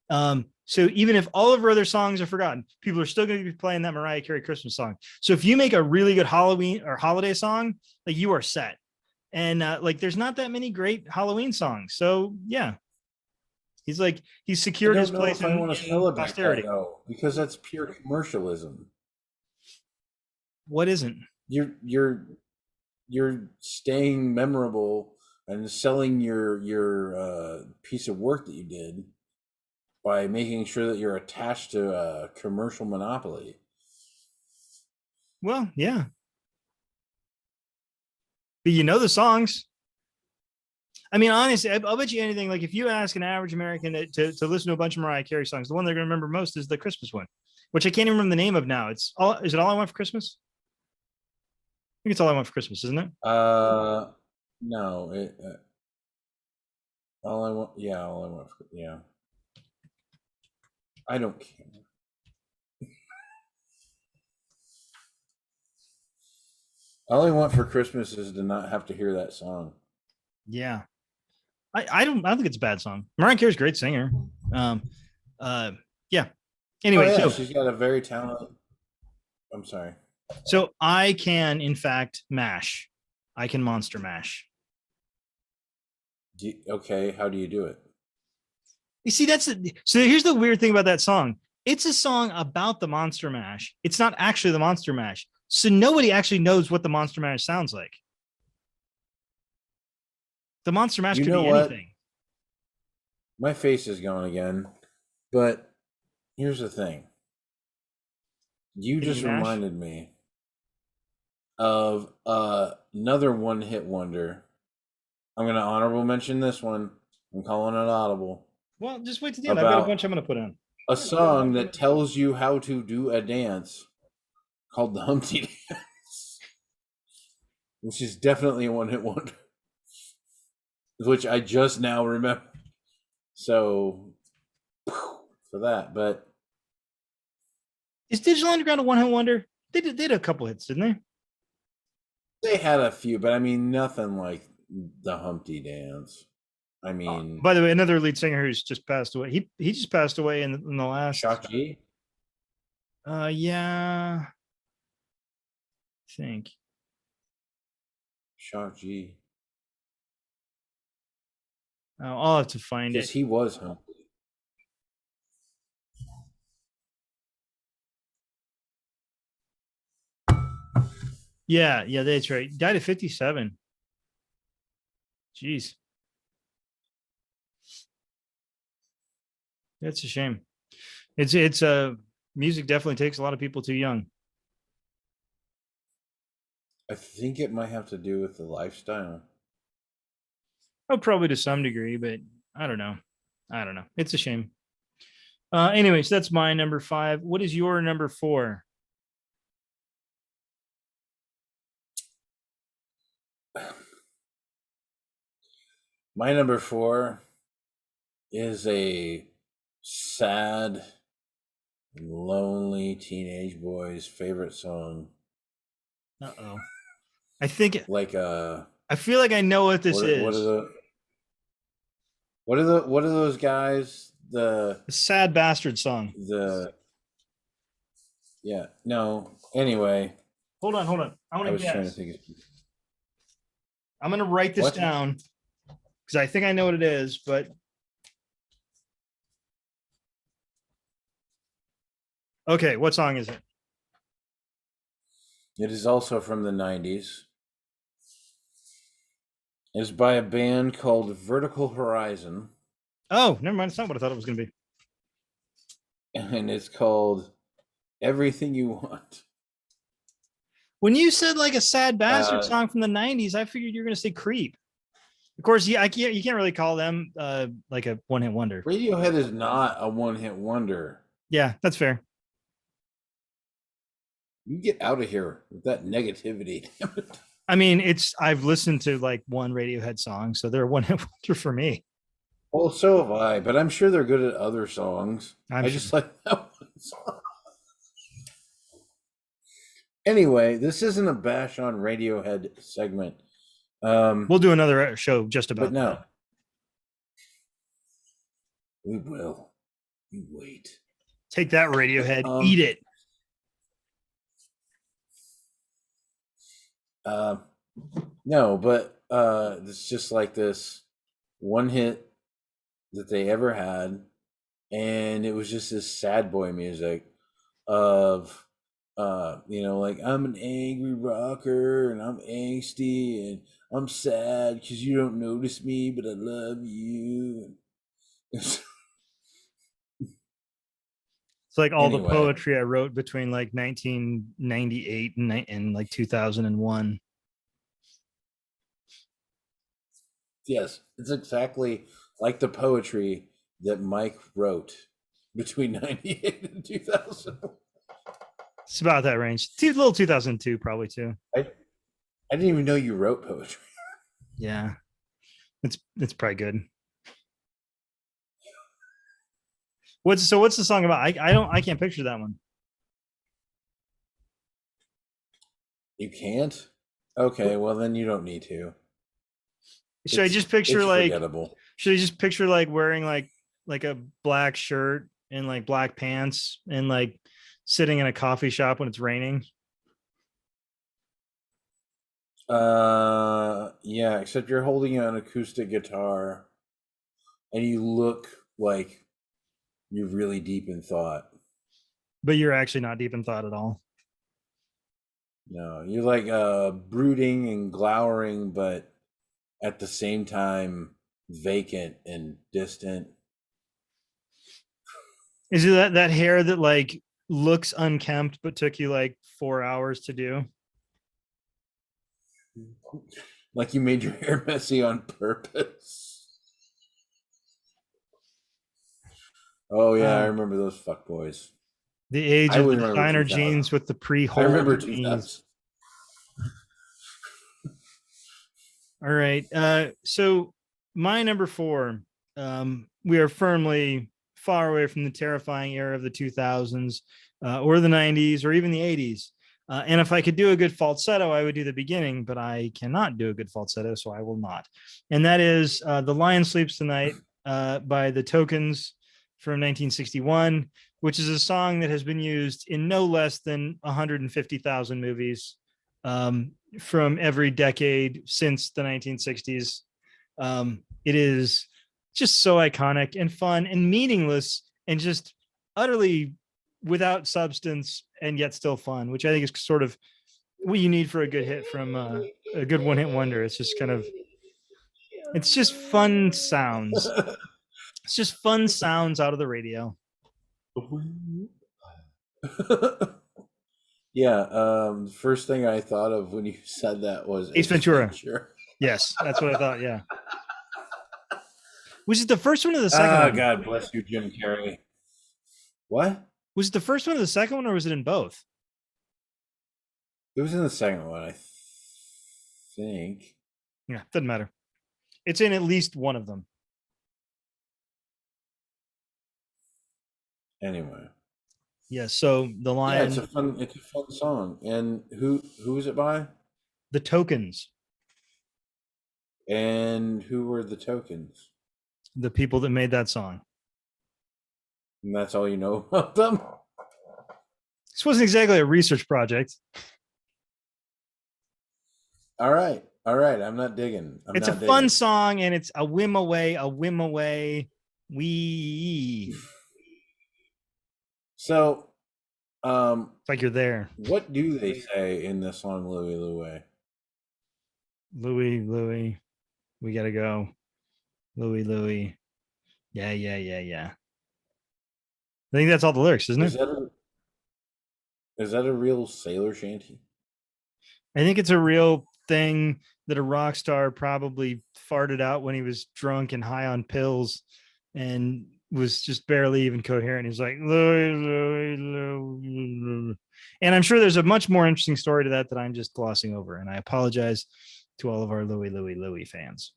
Speaker 2: So even if all of her other songs are forgotten, people are still going to be playing that Mariah Carey Christmas song. So if you make a really good Halloween or holiday song, like you are set. And like there's not that many great Halloween songs. So yeah, he's secured his place in posterity.
Speaker 3: That, though, because that's pure commercialism.
Speaker 2: What isn't?
Speaker 3: You're staying memorable and selling your piece of work that you did by making sure that you're attached to a commercial monopoly.
Speaker 2: Well, yeah. But you know the songs. I mean, honestly, I'll bet you anything. Like if you ask an average American to listen to a bunch of Mariah Carey songs, the one they're going to remember most is the Christmas one, which I can't even remember the name of now. Is it All I Want for Christmas? I think it's All I Want for Christmas, isn't it?
Speaker 3: No. All I want for, yeah. I don't care. All I want for Christmas is to not have to hear that song.
Speaker 2: Yeah. I don't think it's a bad song. Mariah Carey's a great singer. Yeah. Anyway,
Speaker 3: so she's got a very talented. I'm sorry.
Speaker 2: So I can, in fact, mash. I can monster mash.
Speaker 3: Okay, how do you do it?
Speaker 2: You see, so here's the weird thing about that song. It's a song about the monster mash. It's not actually the monster mash. So nobody actually knows what the monster mash sounds like. The monster mash could be anything.
Speaker 3: My face is going again, but here's the thing. You just reminded me of another one-hit wonder. I'm going to honorable mention this one. I'm calling it audible.
Speaker 2: Well, just wait to the end. I've got a bunch I'm going to put on.
Speaker 3: A song that tells you how to do a dance called the Humpty Dance, which is definitely a one-hit wonder, which I just now remember. So, for that, but
Speaker 2: is Digital Underground a one-hit wonder? They did a couple hits, didn't they?
Speaker 3: They had a few, but I mean, nothing like the Humpty Dance. I mean,
Speaker 2: by the way, another lead singer who's just passed away. He just passed away in the last.
Speaker 3: Shock G.
Speaker 2: Yeah, I think
Speaker 3: Shock G.
Speaker 2: Oh, I'll have to find it.
Speaker 3: Because he was Humpty.
Speaker 2: Yeah, that's right. Died at 57. Jeez. That's a shame. It's music definitely takes a lot of people too young.
Speaker 3: I think it might have to do with the lifestyle.
Speaker 2: Oh, probably to some degree, but I don't know. It's a shame. Anyways, that's my number 5. What is your number 4?
Speaker 3: My number 4 is a sad lonely teenage boy's favorite song.
Speaker 2: Uh-oh. I think
Speaker 3: Like
Speaker 2: I feel like I know what this
Speaker 3: what are
Speaker 2: is.
Speaker 3: what are those guys?
Speaker 2: A sad bastard song.
Speaker 3: The yeah, no. Anyway,
Speaker 2: Hold on. I want
Speaker 3: I
Speaker 2: to
Speaker 3: was trying to
Speaker 2: guess.
Speaker 3: think of
Speaker 2: I'm gonna write this
Speaker 3: what?
Speaker 2: down because I think I know what it is, but okay, what song is it?
Speaker 3: It is also from the 90s. It's by a band called Vertical Horizon.
Speaker 2: Oh, never mind. It's not what I thought it was gonna be.
Speaker 3: And it's called Everything You Want.
Speaker 2: When you said like a sad bastard song from the 90s, I figured you were gonna say Creep. Of course, yeah, you can't really call them like a one-hit wonder.
Speaker 3: Radiohead is not a one-hit wonder.
Speaker 2: Yeah, that's fair.
Speaker 3: You get out of here with that negativity.
Speaker 2: I mean, I've listened to like one Radiohead song, so they're a one-hit wonder for me.
Speaker 3: Well, so have I, but I'm sure they're good at other songs. I just like that one song. Anyway, this isn't a bash on Radiohead segment.
Speaker 2: We'll do another show just about
Speaker 3: but no.
Speaker 2: that.
Speaker 3: We will. You wait.
Speaker 2: Take that, Radiohead. Eat it.
Speaker 3: No, but it's just like this one hit that they ever had, and it was just this sad boy music of like I'm an angry rocker and I'm angsty and I'm sad because you don't notice me, but I love you.
Speaker 2: It's like all the poetry I wrote between like 1998 and like 2001.
Speaker 3: Yes, it's exactly like the poetry that Mike wrote between 98 and 2000.
Speaker 2: It's about that range. Little 2002 probably too.
Speaker 3: I didn't even know you wrote poetry.
Speaker 2: Yeah. It's probably good. What's the song about? I can't picture that one.
Speaker 3: You can't? Okay, well then you don't need to.
Speaker 2: Should I just picture like
Speaker 3: forgettable.
Speaker 2: Should I just picture like wearing like a black shirt and like black pants and like sitting in a coffee shop when it's raining?
Speaker 3: Yeah, except you're holding an acoustic guitar and you look like you're really deep in thought.
Speaker 2: But you're actually not deep in thought at all.
Speaker 3: No, you're like brooding and glowering, but at the same time vacant and distant.
Speaker 2: Is it that hair that like looks unkempt but took you like 4 hours to do?
Speaker 3: Like you made your hair messy on purpose. Oh yeah, I remember those fuck boys.
Speaker 2: The age of the designer jeans with the pre-hole.
Speaker 3: I remember 2000.
Speaker 2: All right. So my number 4, we are firmly far away from the terrifying era of the 2000s or the 90s or even the 80s. And if I could do a good falsetto, I would do the beginning, but I cannot do a good falsetto, so I will not. And that is The Lion Sleeps Tonight by the Tokens from 1961, which is a song that has been used in no less than 150,000 movies from every decade since the 1960s. It is just so iconic and fun and meaningless and just utterly without substance and yet still fun, which I think is sort of what you need for a good hit from a good one-hit wonder. It's just kind of, it's just fun sounds. It's just fun sounds out of the radio.
Speaker 3: Yeah, first thing I thought of when you said that was
Speaker 2: Ace Ventura. Yes, that's what I thought. Yeah. Was it the first one or the second one?
Speaker 3: Oh, God bless you, Jim Carrey. What?
Speaker 2: Was it the first one or the second one, or was it in both?
Speaker 3: It was in the second one, I think.
Speaker 2: Yeah, doesn't matter. It's in at least one of them.
Speaker 3: Anyway.
Speaker 2: Yeah. So the
Speaker 3: Yeah,
Speaker 2: line,
Speaker 3: it's a fun song. And who is it by?
Speaker 2: the Tokens,
Speaker 3: And who were the Tokens?
Speaker 2: the people that made that song.
Speaker 3: And that's all you know about them?
Speaker 2: This wasn't exactly a research project.
Speaker 3: All right. All right. I'm not digging.
Speaker 2: It's a fun song, and it's a whim away, a whim away. We
Speaker 3: So,
Speaker 2: it's like you're there.
Speaker 3: what do they say in the song Louie Louie?
Speaker 2: Louie, Louie, we gotta go. Louie, Louie. Yeah, yeah, yeah, yeah. I think that's all the lyrics, isn't
Speaker 3: Is
Speaker 2: it?
Speaker 3: that a real sailor shanty?
Speaker 2: I think it's a real thing that a rock star probably farted out when he was drunk and high on pills and was just barely even coherent. He's like, Louie, Louie, Louie, Louie. And I'm sure there's a much more interesting story to that I'm just glossing over. And I apologize to all of our Louie, Louie, Louie fans.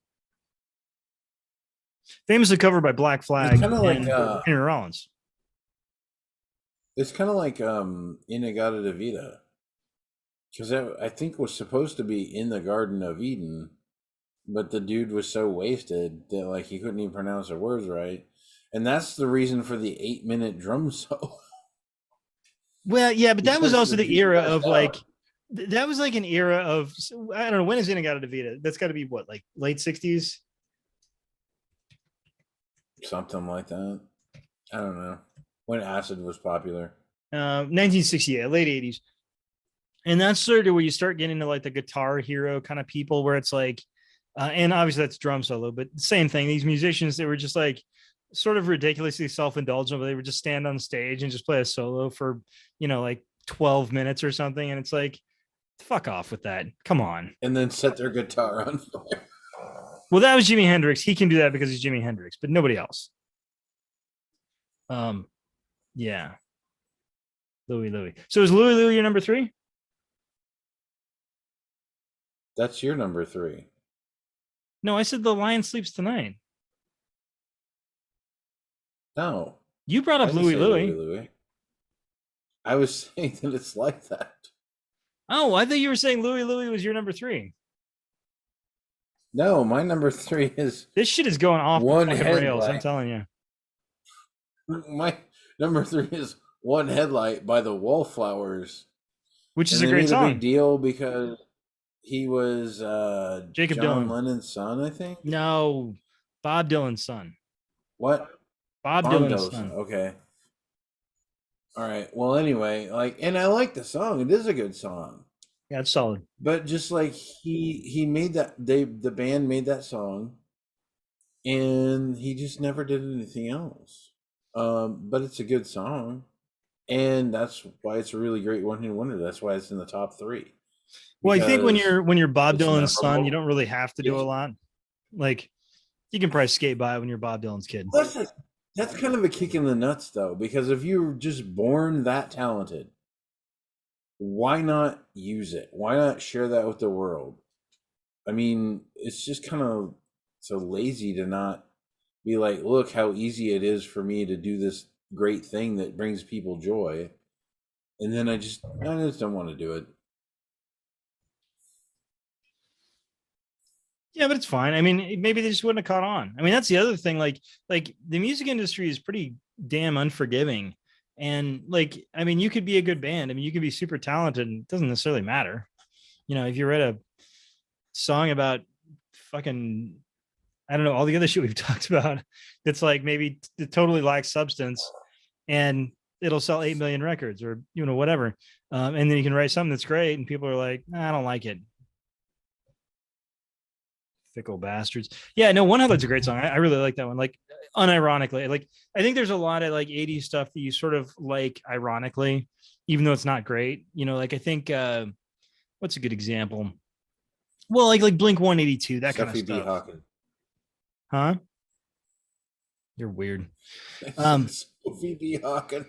Speaker 2: Famously covered by Black Flag
Speaker 3: It's kind of
Speaker 2: and
Speaker 3: like
Speaker 2: Henry Rollins.
Speaker 3: it's kind of like Inagata de Vida, because I think was supposed to be in the Garden of Eden, but the dude was so wasted that like he couldn't even pronounce the words right, and that's the reason for the 8-minute drum solo.
Speaker 2: Well, yeah, but that was
Speaker 3: Because
Speaker 2: also
Speaker 3: the
Speaker 2: the
Speaker 3: dude
Speaker 2: era
Speaker 3: passed
Speaker 2: of
Speaker 3: out.
Speaker 2: like that was like an era of I don't know when is Inagata de Vida. That's got to be what, like late 60s.
Speaker 3: Something like that. I don't know when acid was popular.
Speaker 2: 1968, late 80s. And that's sort of where you start getting into like the guitar hero kind of people where it's like, and obviously that's drum solo, but same thing. These musicians, they were just like sort of ridiculously self-indulgent, but they would just stand on stage and just play a solo for, like 12 minutes or something. And it's like, fuck off with that. Come on.
Speaker 3: And then set their guitar on fire.
Speaker 2: Well, that was Jimi Hendrix. He can do that because he's Jimi Hendrix, but nobody else. Yeah. Louie Louie. So is Louie Louie your number 3?
Speaker 3: That's your number 3.
Speaker 2: No, I said The Lion Sleeps Tonight.
Speaker 3: No.
Speaker 2: You brought
Speaker 3: I
Speaker 2: up
Speaker 3: didn't
Speaker 2: Louie
Speaker 3: say
Speaker 2: Louie.
Speaker 3: Louie. I was saying that it's like that.
Speaker 2: Oh, I thought you were saying Louie Louie was your number 3.
Speaker 3: No, my number 3 is
Speaker 2: This shit is going off
Speaker 3: One
Speaker 2: the fucking rails. I'm
Speaker 3: Headlight.
Speaker 2: telling you.
Speaker 3: My number 3 is One Headlight by the Wallflowers.
Speaker 2: Which is
Speaker 3: And
Speaker 2: a
Speaker 3: they
Speaker 2: great
Speaker 3: made
Speaker 2: song.
Speaker 3: a big deal because he was
Speaker 2: Jacob
Speaker 3: John
Speaker 2: Dylan.
Speaker 3: Lennon's son, I think.
Speaker 2: No, Bob Dylan's son.
Speaker 3: What?
Speaker 2: Bob Dylan's son.
Speaker 3: Okay. All right. Well, anyway, and I like the song. It is a good song.
Speaker 2: Yeah, it's solid.
Speaker 3: But just like he made that, the band made that song, and he just never did anything else. But it's a good song, and that's why it's a really great one-hit wonder. That's why it's in the top 3.
Speaker 2: Well, I think when
Speaker 3: Because
Speaker 2: you're Bob
Speaker 3: it's
Speaker 2: Dylan's son,
Speaker 3: memorable.
Speaker 2: you don't really have to do
Speaker 3: Yes.
Speaker 2: a lot. Like you can probably skate by when you're Bob Dylan's kid.
Speaker 3: That's kind of a kick in the nuts, though, because if you're just born that talented, why not use it? Why not share that with the world? I mean, it's just kind of so lazy to not be like, look how easy it is for me to do this great thing that brings people joy. And then I just don't want to do it.
Speaker 2: Yeah, but it's fine. I mean, maybe they just wouldn't have caught on. I mean, that's the other thing. Like the music industry is pretty damn unforgiving. And I mean, you could be a good band. I mean, you could be super talented and it doesn't necessarily matter. If you write a song about fucking, I don't know, all the other shit we've talked about, that's like maybe totally lacks substance and it'll sell 8 million records or, whatever. And then you can write something that's great and people are like, I don't like it. Fickle bastards. Yeah, no, One Headlight's a great song. I really like that one. Unironically, I think there's a lot of 80s stuff that you sort of like ironically, even though it's not great. I think what's a good example? Well, like Blink 182, that kind of
Speaker 3: Sophie B.
Speaker 2: stuff.
Speaker 3: Hawkins.
Speaker 2: Huh? You're weird.
Speaker 3: Sophie B. Hawkins.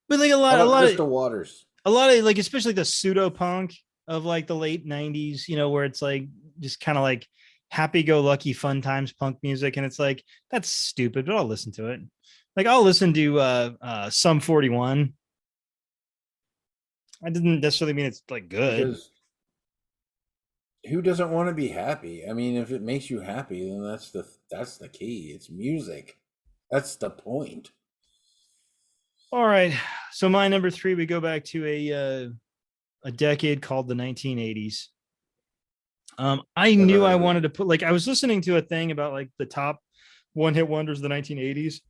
Speaker 2: But a lot
Speaker 3: Crystal Waters.
Speaker 2: A lot of especially the pseudo punk of the late 90s, where it's just kind of happy-go-lucky fun times punk music, and it's like that's stupid, but I'll listen to it. Like I'll listen to Sum 41. I didn't necessarily mean it's like good.
Speaker 3: Because who doesn't want to be happy? I mean, if it makes you happy, then that's the key. It's music. That's the point.
Speaker 2: All right, so my number 3, we go back to a decade called the 1980s. I knew I wanted to put, like, I was listening to a thing about like the top one-hit wonders of the 1980s,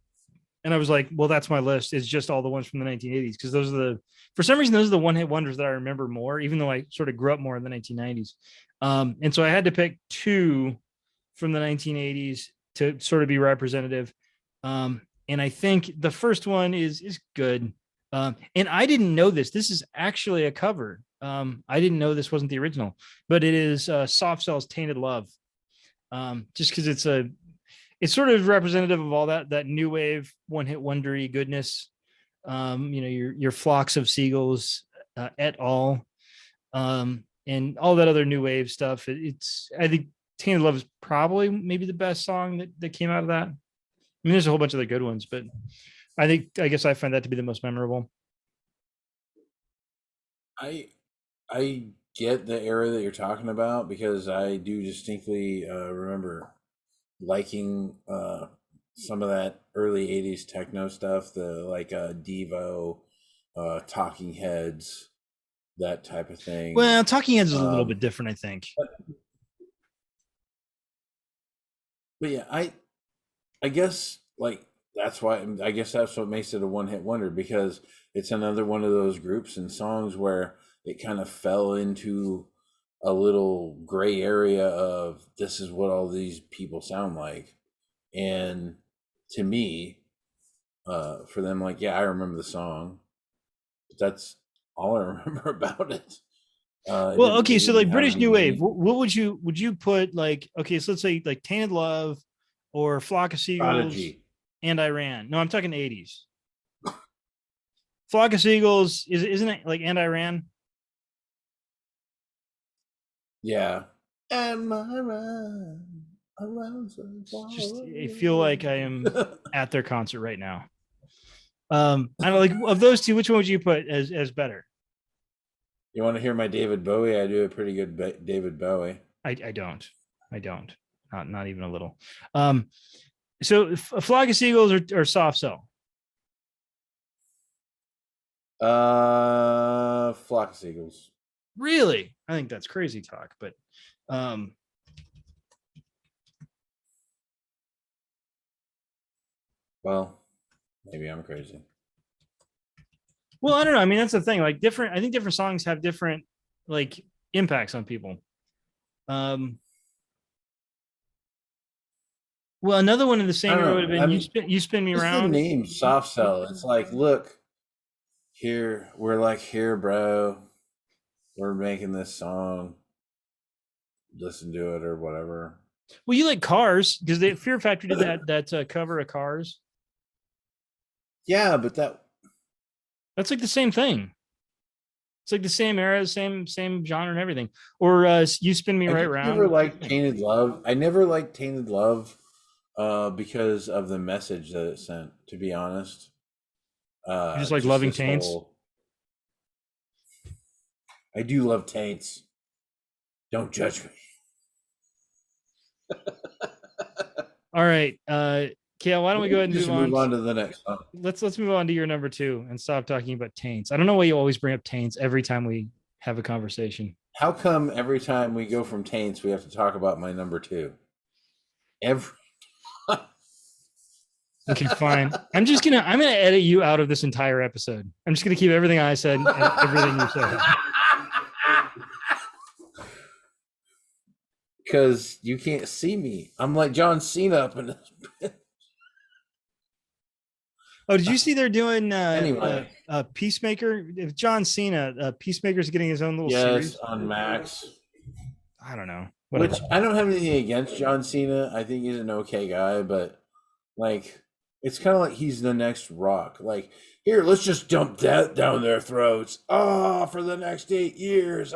Speaker 2: and I was like, well, that's my list. It's just all the ones from the 1980s, because those are for some reason, those are the one-hit wonders that I remember more, even though I sort of grew up more in the 1990s. And so I had to pick 2 from the 1980s to sort of be representative. And I think the first one is good. And I didn't know this. This is actually a cover. I didn't know this wasn't the original, but it is Soft Cell's "Tainted Love." Just because it's sort of representative of all that new wave one-hit wondery goodness. Your Flocks of Seagulls et al. And all that other new wave stuff. I think "Tainted Love" is probably maybe the best song that came out of that. I mean, there's a whole bunch of other good ones, but I guess I find that to be the most memorable.
Speaker 3: I get the era that you're talking about, because I do distinctly remember liking some of that early 80s techno stuff, the like Devo, Talking Heads, that type of thing.
Speaker 2: Well, Talking Heads is a little bit different, I think.
Speaker 3: But yeah, I guess like that's why, I guess that's what makes it a one-hit wonder, because it's another one of those groups and songs where it kind of fell into a little gray area of this is what all these people sound like. And to me, for them, like, yeah, I remember the song, but that's all I remember about it.
Speaker 2: Well, okay, so like British New Wave, what would you put, like, okay, so let's say like "Tainted Love" or "Flock of Seagulls"
Speaker 3: Prodigy.
Speaker 2: and "I Ran"? No, I'm talking 80s. "Flock of Seagulls" isn't it like "And I Ran"?
Speaker 3: Yeah. And my run around
Speaker 2: I feel like I am at their concert right now. I don't, like, of those two, which one would you put as better?
Speaker 3: You want to hear my David Bowie? I do a pretty good David Bowie.
Speaker 2: I don't. Not even a little. So "A Flock of Seagulls" or "Soft Cell"?
Speaker 3: Flock of Seagulls.
Speaker 2: Really? I think that's crazy talk, but
Speaker 3: well, maybe I'm crazy.
Speaker 2: well, I don't know. I mean, that's the thing. Like, I think different songs have different like impacts on people. Well, another one in the same era would have been,
Speaker 3: I mean,
Speaker 2: You Spin Me
Speaker 3: just
Speaker 2: Around."
Speaker 3: the name Soft Cell. It's like, look, here we're like, here, bro, we're making this song. Listen to it or whatever.
Speaker 2: Well, you like Cars, because the Fear Factory did that cover of Cars.
Speaker 3: Yeah, but
Speaker 2: That's like the same thing. It's like the same era, same genre and everything. Or "You Spin Me Right Round."
Speaker 3: I never liked Tainted Love. I never liked Tainted Love because of the message that it sent, to be honest.
Speaker 2: You just like loving taints?
Speaker 3: I do love taints. Don't judge me.
Speaker 2: All right. Kale, why don't we go ahead and
Speaker 3: just move on to the next one?
Speaker 2: Let's move on to your number 2 and stop talking about taints. I don't know why you always bring up taints every time we have a conversation.
Speaker 3: How come every time we go from taints, we have to talk about my number 2?
Speaker 2: Okay, fine. I'm gonna edit you out of this entire episode. I'm just gonna keep everything I said and everything you said.
Speaker 3: Because you can't see me. I'm like John Cena up in this.
Speaker 2: Oh, did you see they're doing
Speaker 3: anyway?
Speaker 2: Peacemaker? If John Cena, Peacemaker's getting his own little series
Speaker 3: on Max.
Speaker 2: I don't know.
Speaker 3: Whatever. Which I don't have anything against John Cena. I think he's an okay guy, but like, it's kind of like he's the next Rock. Like, here, let's just dump that down their throats. For the next 8 years.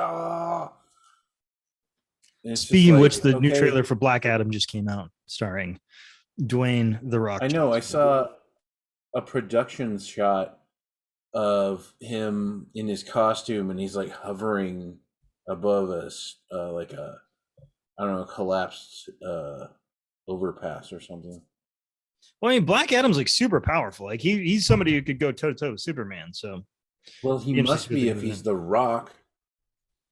Speaker 3: it's just
Speaker 2: Speaking of
Speaker 3: like,
Speaker 2: which, the new
Speaker 3: okay,
Speaker 2: trailer for Black Adam just came out, starring Dwayne The Rock
Speaker 3: I know. I
Speaker 2: Johnson.
Speaker 3: saw a production shot of him in his costume, and he's like hovering above us, like a, I don't know, collapsed overpass or something.
Speaker 2: Well, I mean, Black Adam's like super powerful. Like he's somebody who could go toe to toe with Superman. So,
Speaker 3: Well, he
Speaker 2: be
Speaker 3: must
Speaker 2: interesting to
Speaker 3: be
Speaker 2: see
Speaker 3: if
Speaker 2: what
Speaker 3: he's
Speaker 2: they
Speaker 3: The Rock.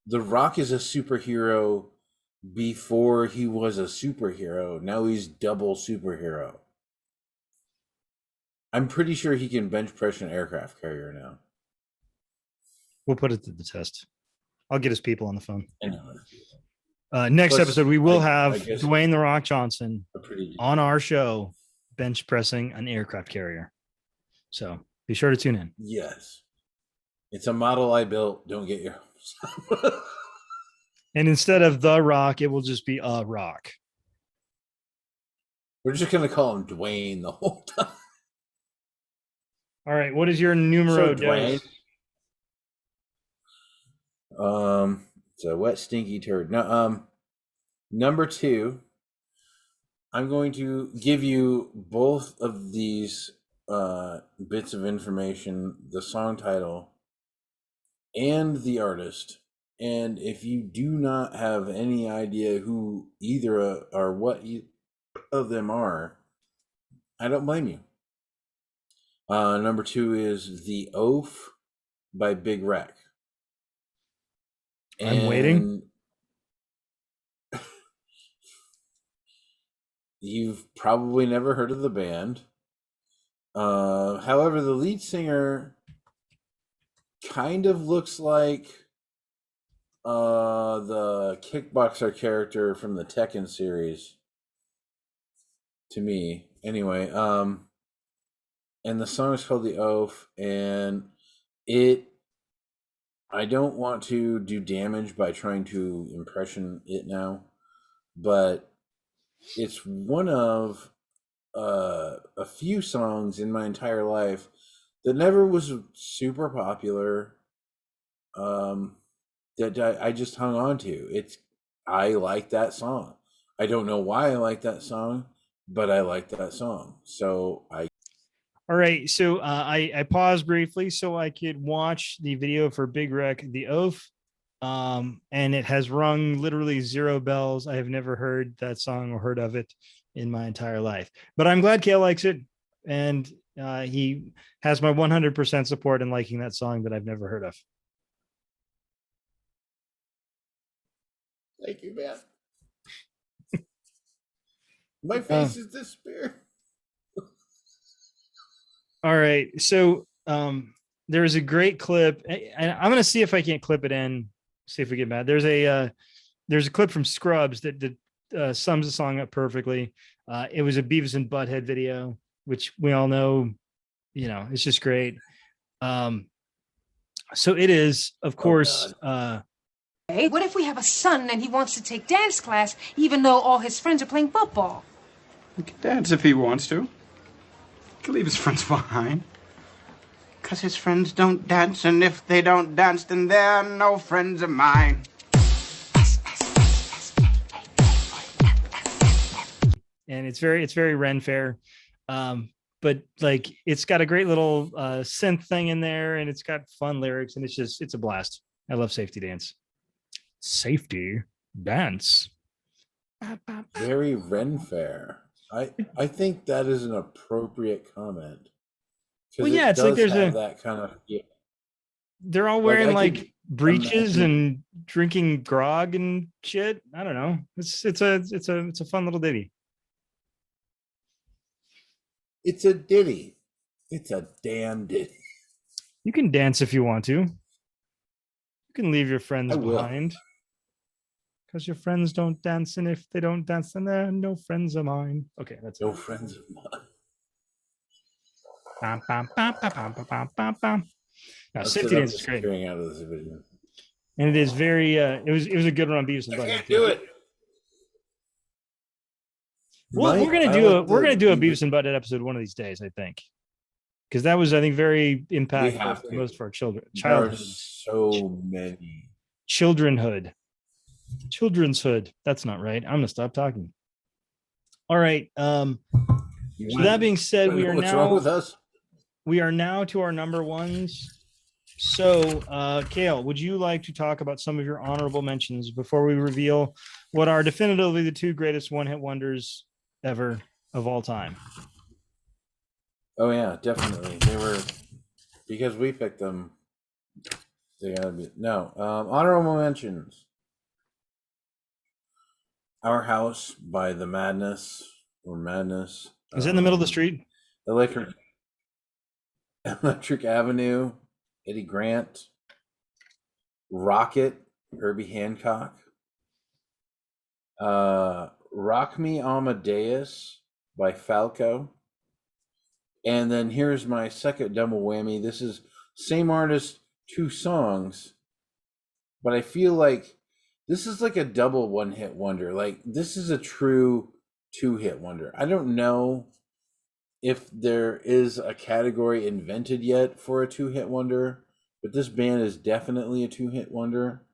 Speaker 3: The Rock is a superhero before he was a superhero. Now he's double superhero. I'm pretty sure he can bench press an aircraft carrier now.
Speaker 2: we'll put it to the test. I'll get his people on the phone.
Speaker 3: I know.
Speaker 2: Next
Speaker 3: Plus,
Speaker 2: episode, we will have
Speaker 3: I guess
Speaker 2: Dwayne The Rock Johnson
Speaker 3: a pretty
Speaker 2: on our show, bench pressing an aircraft carrier. So be sure to tune in.
Speaker 3: Yes. It's a model I built. Don't get your hopes up.
Speaker 2: And instead of The Rock, it will just be a Rock.
Speaker 3: We're just going to call him Dwayne the whole time.
Speaker 2: All right. What is your numero
Speaker 3: Dwayne.
Speaker 2: dos?
Speaker 3: It's a wet, stinky turd. No, number 2, I'm going to give you both of these bits of information, the song title and the artist. And if you do not have any idea who either or what of them are, I don't blame you. Number 2 is The Oaf by Big Wreck.
Speaker 2: I'm waiting.
Speaker 3: You've probably never heard of the band. However, the lead singer kind of looks like the kickboxer character from the Tekken series to me. Anyway, and the song is called The Oaf, and I don't want to do damage by trying to impression it now, but it's one of a few songs in my entire life that never was super popular, that I just hung on to. I like that song. I don't know why I like that song, but I like that song. So
Speaker 2: All right. So I paused briefly so I could watch the video for Big Wreck, The Oaf. And it has rung literally 0 bells. I have never heard that song or heard of it in my entire life, but I'm glad Kale likes it. And he has my 100% support in liking that song that I've never heard of.
Speaker 3: Thank you, man. My face is despair.
Speaker 2: All right. So there is a great clip. And I'm going to see if I can't clip it in, see if we get mad. There's a clip from Scrubs that sums the song up perfectly. It was a Beavis and Butthead video, which we all know, it's just great. So it is, of course.
Speaker 4: What if we have a son and he wants to take dance class even though all his friends are playing football?
Speaker 5: He can dance if he wants to. He can leave his friends behind. Because his friends don't dance, and if they don't dance, then they're no friends of mine.
Speaker 2: And it's very Ren Fair. But like it's got a great little synth thing in there, and it's got fun lyrics, and it's a blast. I love Safety Dance. Safety Dance.
Speaker 3: Very Ren Fair. I think that is an appropriate comment.
Speaker 2: Well, yeah, it's like there's
Speaker 3: that kind of. Yeah.
Speaker 2: They're all wearing like breeches and drinking grog and shit. I don't know. It's a fun little ditty.
Speaker 3: It's a ditty. It's a damn ditty.
Speaker 2: You can dance if you want to. You can leave your friends behind. Because your friends don't dance, and if they don't dance, then they're no friends of mine. Okay, that's
Speaker 3: no friends of mine.
Speaker 2: Now, Safety Dance is great.
Speaker 3: Out of this video.
Speaker 2: And it is very it was a good one on Beavis and Butthead.
Speaker 3: I can't do it.
Speaker 2: Well, we're gonna do a Beavis and Butthead episode one of these days, I think. Because that was, I think, very impactful for most of our children.
Speaker 3: There are so many.
Speaker 2: Childrenhood. Children's Hood. That's not right. I'm gonna stop talking. All right. So that being said,
Speaker 3: What's wrong with us?
Speaker 2: We are now to our number ones. So, Kale, would you like to talk about some of your honorable mentions before we reveal what are definitively the two greatest one-hit wonders ever of all time?
Speaker 3: Oh yeah, definitely. They were, because we picked them. They gotta be honorable mentions. Our House by the Madness or Madness.
Speaker 2: Is it in the middle of the street?
Speaker 3: Electric Avenue, Eddie Grant. Rocket, Herbie Hancock. Rock Me Amadeus by Falco. And then here's my second double whammy. This is same artist, two songs, but I feel like this is like a double one-hit wonder. Like, this is a true two-hit wonder. I don't know if there is a category invented yet for a two-hit wonder, but this band is definitely a two-hit wonder.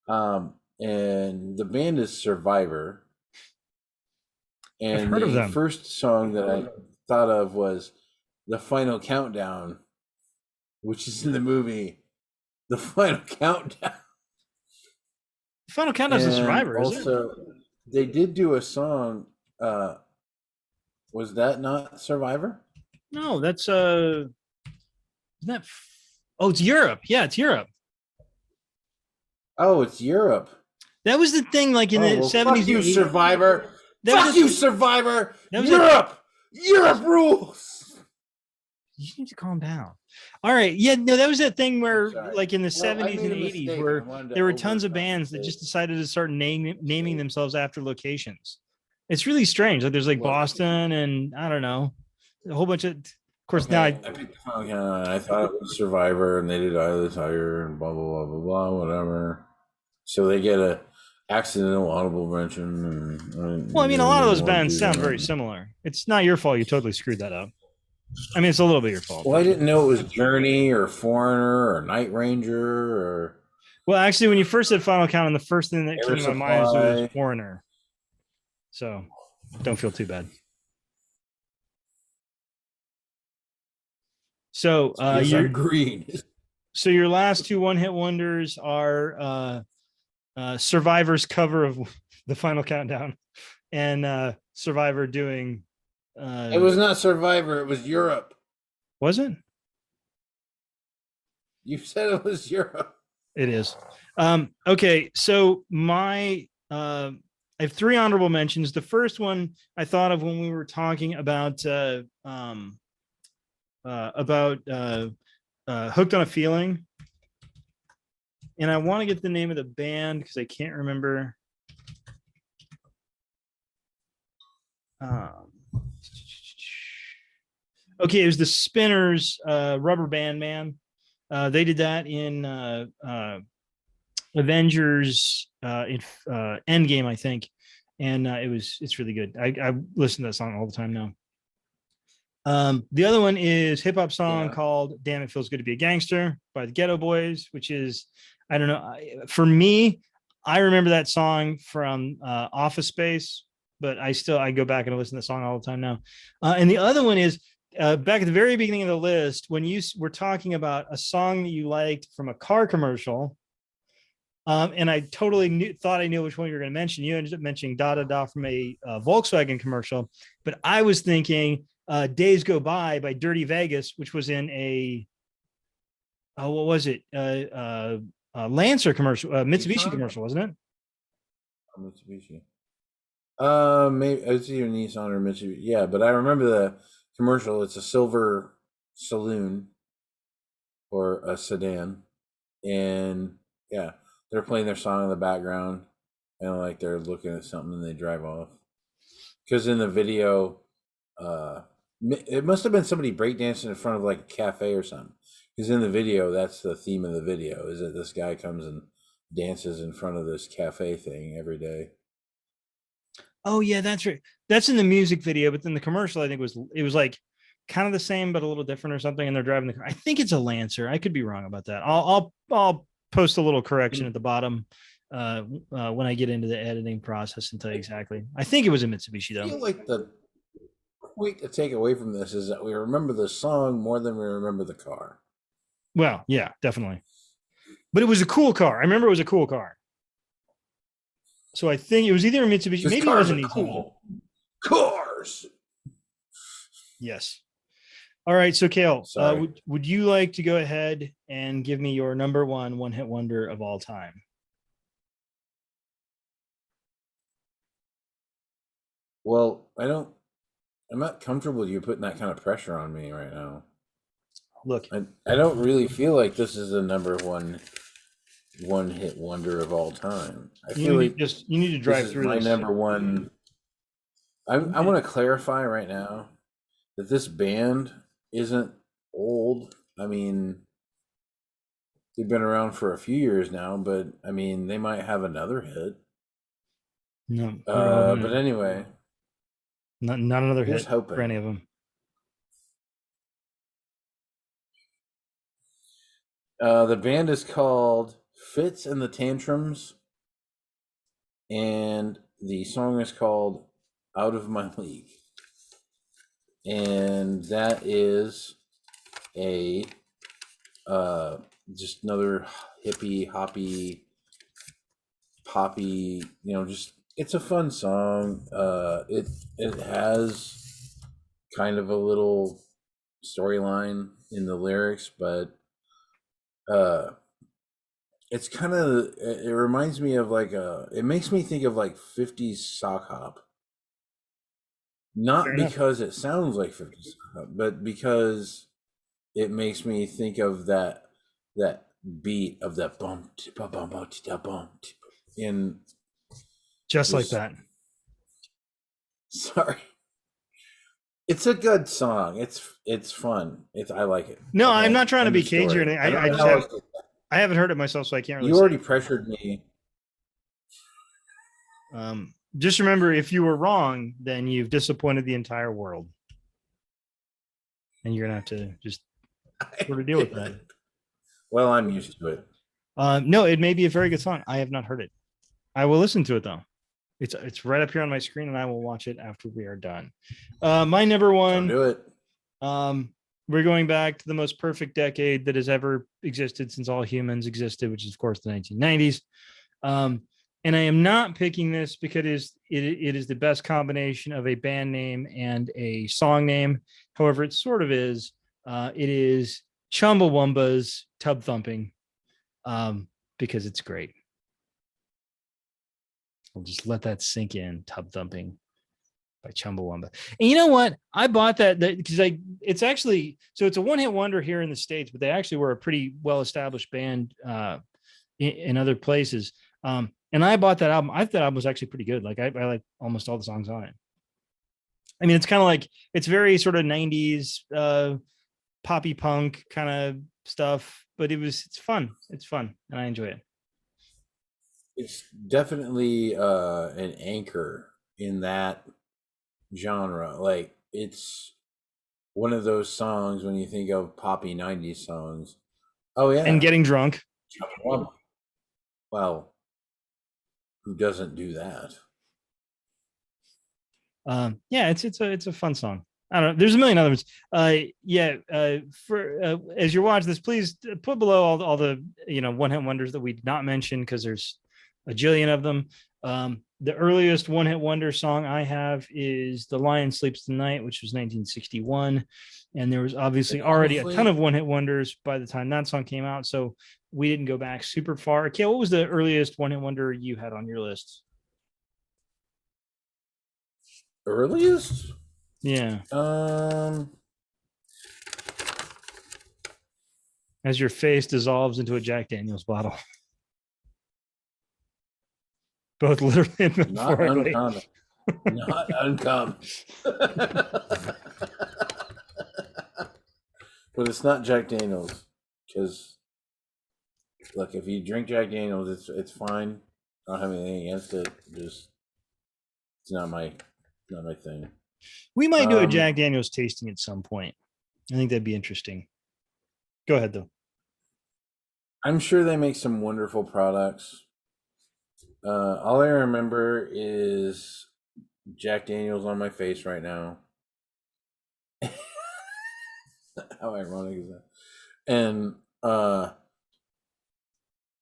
Speaker 3: And the band is Survivor. And
Speaker 2: I've heard of them.
Speaker 3: First song that I thought of was The Final Countdown, which is in the movie The Final Countdown.
Speaker 2: Final Countdown is a Survivor, isn't it?
Speaker 3: Also, they did do a song. Was that not Survivor?
Speaker 2: No, that's isn't that? Oh, it's Europe. Yeah, it's Europe.
Speaker 3: Oh, it's Europe.
Speaker 2: That was the thing, like in the 70s.
Speaker 3: Fuck you, Survivor.
Speaker 2: That
Speaker 3: Fuck you, Survivor.
Speaker 2: That was
Speaker 3: Europe. Europe rules.
Speaker 2: You need to calm down. All right. Yeah, no, that was that thing where, like in the 70s and 80s, where there were tons of bands that just decided to start naming themselves after locations. It's really strange. Like there's like Boston and I don't know, a whole bunch of course, now
Speaker 3: I picked I thought it was Survivor and they did Eye of the Tiger and blah, blah, blah, blah, blah, whatever. So they get a accidental audible mention.
Speaker 2: Well, I mean, a lot of those bands sound very similar. It's not your fault. You totally screwed that up. I mean, it's a little bit your fault.
Speaker 3: Well, I didn't know it was Journey or Foreigner or Night Ranger or.
Speaker 2: Well, actually, when you first said Final Countdown, the first thing that came to my mind was Foreigner. So don't feel too bad. So you're
Speaker 3: green.
Speaker 2: So your last two one-hit wonders are Survivor's cover of The Final Countdown and Survivor doing.
Speaker 3: It was not Survivor. It was Europe.
Speaker 2: Was it?
Speaker 3: You said it was Europe.
Speaker 2: It is. Okay, so my I have three honorable mentions. The first one I thought of when we were talking about Hooked on a Feeling, and I want to get the name of the band because I can't remember. Okay, it was the Spinners, Rubber Band Man. They did that in Avengers in Endgame, I think, and it's really good. I listen to that song all the time now. The other one is hip hop song called "Damn It Feels Good to Be a Gangster" by the Ghetto Boys, which is, I don't know, for me, I remember that song from Office Space, but I go back and listen to the song all the time now. And the other one is back at the very beginning of the list, when you were talking about a song that you liked from a car commercial. And I totally thought I knew which one you were going to mention. You ended up mentioning Da Da Da from a Volkswagen commercial, but I was thinking Days Go By Dirty Vegas, which was in a, what was it? Lancer commercial, Mitsubishi commercial, wasn't it?
Speaker 3: Mitsubishi. Maybe it's either Nissan or Mitsubishi. Yeah, but I remember the commercial. It's a silver saloon or a sedan, and yeah, they're playing their song in the background, and like they're looking at something, and they drive off. Because in the video, it must have been somebody breakdancing in front of like a cafe or something. Because in the video, that's the theme of the video, is that this guy comes and dances in front of this cafe thing every day.
Speaker 2: Oh yeah, that's right. That's in the music video, but then the commercial, I think it was like kind of the same but a little different or something. And they're driving the car. I think it's a Lancer. I could be wrong about that. I'll post a little correction at the bottom when I get into the editing process and tell you exactly. I think it was a Mitsubishi
Speaker 3: I
Speaker 2: though.
Speaker 3: feel like the point to take away from this is that we remember the song more than we remember the car.
Speaker 2: Well, yeah, definitely. But it was a cool car. I remember it was a cool car. So I think it was either a Mitsubishi.
Speaker 3: This
Speaker 2: Maybe it
Speaker 3: cars
Speaker 2: wasn't
Speaker 3: are
Speaker 2: Nissan.
Speaker 3: cool. Cars.
Speaker 2: Yes. All right. So Kale,
Speaker 3: Sorry.
Speaker 2: would you like to go ahead and give me your number one hit wonder of all time?
Speaker 3: Well, I'm not comfortable with you putting that kind of pressure on me right now.
Speaker 2: Look,
Speaker 3: I don't really feel like this is the number one hit wonder of all time. I feel like
Speaker 2: you need to drive
Speaker 3: this is
Speaker 2: through
Speaker 3: my
Speaker 2: this.
Speaker 3: number one. I want to clarify right now that this band isn't old. I mean, they've been around for a few years now, but I mean, they might have another hit.
Speaker 2: No,
Speaker 3: But anyway,
Speaker 2: not another
Speaker 3: here's
Speaker 2: hit
Speaker 3: hoping.
Speaker 2: for any of them.
Speaker 3: The band is called Fits and the Tantrums, and the song is called Out of My League. And that is a just another hippie, hoppy, poppy, just it's a fun song. It has kind of a little storyline in the lyrics, but it's kind of, it reminds me of it makes me think of like 50s sock hop. Not
Speaker 2: Fair enough.
Speaker 3: because it sounds like 50s sock hop, but because it makes me think of that beat of that bump in
Speaker 2: Just like
Speaker 3: just-
Speaker 2: that.
Speaker 3: sorry. It's a good song. It's fun. I like it.
Speaker 2: No,
Speaker 3: Okay,
Speaker 2: I'm not trying to
Speaker 3: end
Speaker 2: be
Speaker 3: of
Speaker 2: cagey or
Speaker 3: story.
Speaker 2: anything.
Speaker 3: I don't
Speaker 2: I
Speaker 3: know
Speaker 2: just
Speaker 3: how
Speaker 2: have-
Speaker 3: else to-
Speaker 2: I haven't heard it myself, so I can't really
Speaker 3: You
Speaker 2: say.
Speaker 3: already pressured me.
Speaker 2: Just remember, if you were wrong, then you've disappointed the entire world. And you're going to have to just sort of deal with that.
Speaker 3: Well, I'm used to it.
Speaker 2: No, it may be a very good song. I have not heard it. I will listen to it though. It's right up here on my screen, and I will watch it after we are done. My number
Speaker 3: Don't
Speaker 2: one.
Speaker 3: do it.
Speaker 2: We're going back to the most perfect decade that has ever existed since all humans existed, which is of course the 1990s. And I am not picking this because it is the best combination of a band name and a song name. However, it sort of is. It is Chumbawamba's Tub Thumping, because it's great. I'll just let that sink in. Tub Thumping by Chumbawamba. And you know what? I bought that because it's actually, so it's a one-hit wonder here in the States, but they actually were a pretty well-established band in other places. And I bought that album. I thought that album was actually pretty good. Like I like almost all the songs on it. I mean, it's kind of like, it's very sort of 90s poppy punk kind of stuff, but it's fun. It's fun, and I enjoy it.
Speaker 3: It's definitely an anchor in that genre. Like, it's one of those songs when you think of poppy 90s songs. Oh yeah.
Speaker 2: And getting drunk.
Speaker 3: Well, who doesn't do that?
Speaker 2: Yeah, it's a fun song. I don't know. There's a million other ones. For as you're watching this, please put below all the one-hit wonders that we did not mention, because there's a jillion of them. The earliest one-hit wonder song I have is "The Lion Sleeps Tonight," which was 1961, and there was obviously already a ton of one-hit wonders by the time that song came out, so we didn't go back super far. Okay, what was the earliest one-hit wonder you had on your list?
Speaker 3: Earliest?
Speaker 2: Yeah. As your face dissolves into a Jack Daniels bottle. Both literally and metaphorically.
Speaker 3: Not uncommon. Not uncommon. But it's not Jack Daniels, because look, if you drink Jack Daniels, it's fine. I don't have anything against it. Just it's not my thing.
Speaker 2: We might do a Jack Daniels tasting at some point. I think that'd be interesting. Go ahead though.
Speaker 3: I'm sure they make some wonderful products. All I remember is Jack Daniels on my face right now. How ironic is that? And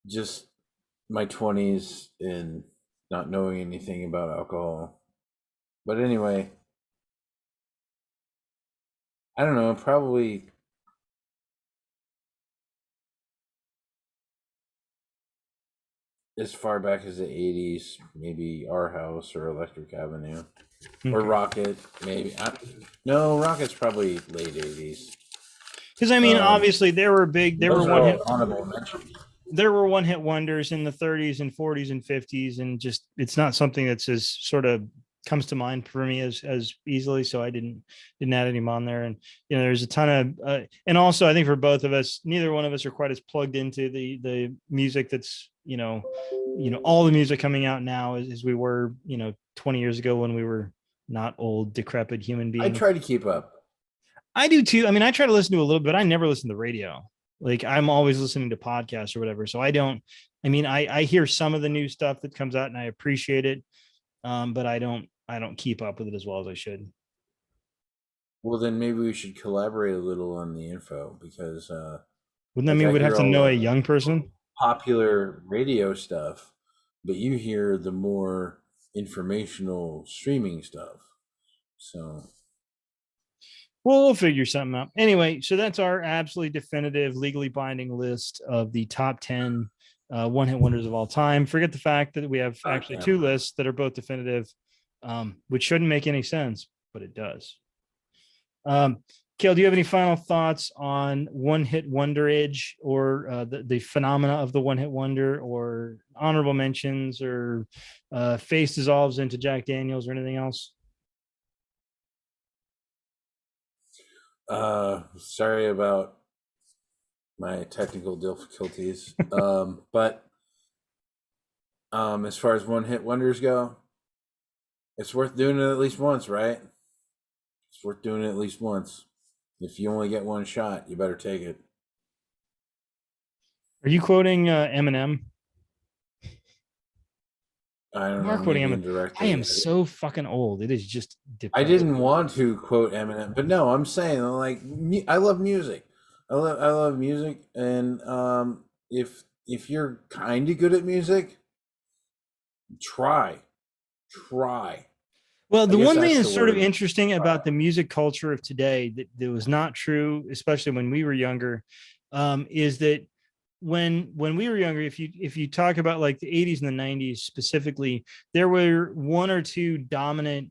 Speaker 3: just my 20s and not knowing anything about alcohol. But anyway, I don't know, probably as far back as the 80s, maybe Our House or Electric Avenue. Or Rocket, maybe. No, Rocket's probably late 80s.
Speaker 2: Because I mean, obviously there were big, there were
Speaker 3: Those are
Speaker 2: one
Speaker 3: all
Speaker 2: hit,
Speaker 3: honorable mentions.
Speaker 2: there were one hit wonders in the 30s and 40s and 50s, and just it's not something that's as sort of comes to mind for me as easily. So I didn't add any on there. And you know, there's a ton of and also I think for both of us, neither one of us are quite as plugged into the music that's all the music coming out now as we were 20 years ago when we were not old decrepit human beings.
Speaker 3: I try to keep up.
Speaker 2: I do too. I mean, I try to listen to a little bit. I never listen to the radio. Like I'm always listening to podcasts or whatever. So I hear some of the new stuff that comes out and I appreciate it. But I don't keep up with it as well as I should.
Speaker 3: Well, then maybe we should collaborate a little on the info because
Speaker 2: wouldn't that mean we'd have to know a young person?
Speaker 3: Popular radio stuff, but you hear the more informational streaming stuff. So
Speaker 2: well, we'll figure something out. Anyway, so that's our absolutely definitive, legally binding list of the top 10 one-hit wonders of all time. Forget the fact that we have actually two lists that are both definitive, which shouldn't make any sense, but it does. Kale, do you have any final thoughts on one-hit wonderage or the phenomena of the one-hit wonder, or honorable mentions, or face dissolves into Jack Daniels or anything else?
Speaker 3: Sorry about my technical difficulties. But as far as one-hit wonders go, it's worth doing it at least once, right? It's worth doing it at least once. If you only get one shot, you better take it.
Speaker 2: Are you quoting Eminem?
Speaker 3: I don't know.
Speaker 2: Quoting Eminem. I am so fucking old. It is just depressing.
Speaker 3: I didn't want to quote Eminem, but no, I'm saying like I love music. I love music, and if you're kind of good at music, try.
Speaker 2: Well, the one thing that's sort of interesting about the music culture of today that was not true, especially when we were younger, is that when we were younger, if you talk about like the 80s and the 90s specifically, there were one or two dominant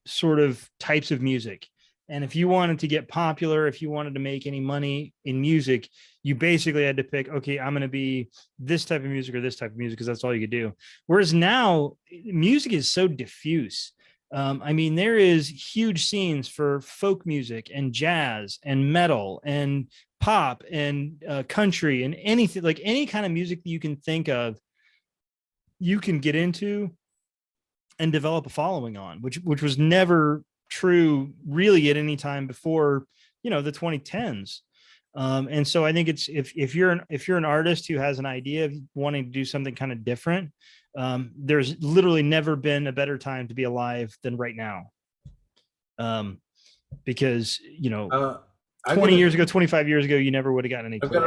Speaker 2: sort of types of music. And if you wanted to get popular, if you wanted to make any money in music, you basically had to pick, okay, I'm going to be this type of music or this type of music, because that's all you could do. Whereas now music is so diffuse. I mean, there is huge scenes for folk music and jazz and metal and pop and country and anything, like any kind of music that you can think of, you can get into and develop a following on, which was never true really at any time before, the 2010s. And so I think it's if you're an artist who has an idea of wanting to do something kind of different, there's literally never been a better time to be alive than right now. Because 20 years ago, 25 years ago, you never would have gotten any.
Speaker 3: I've got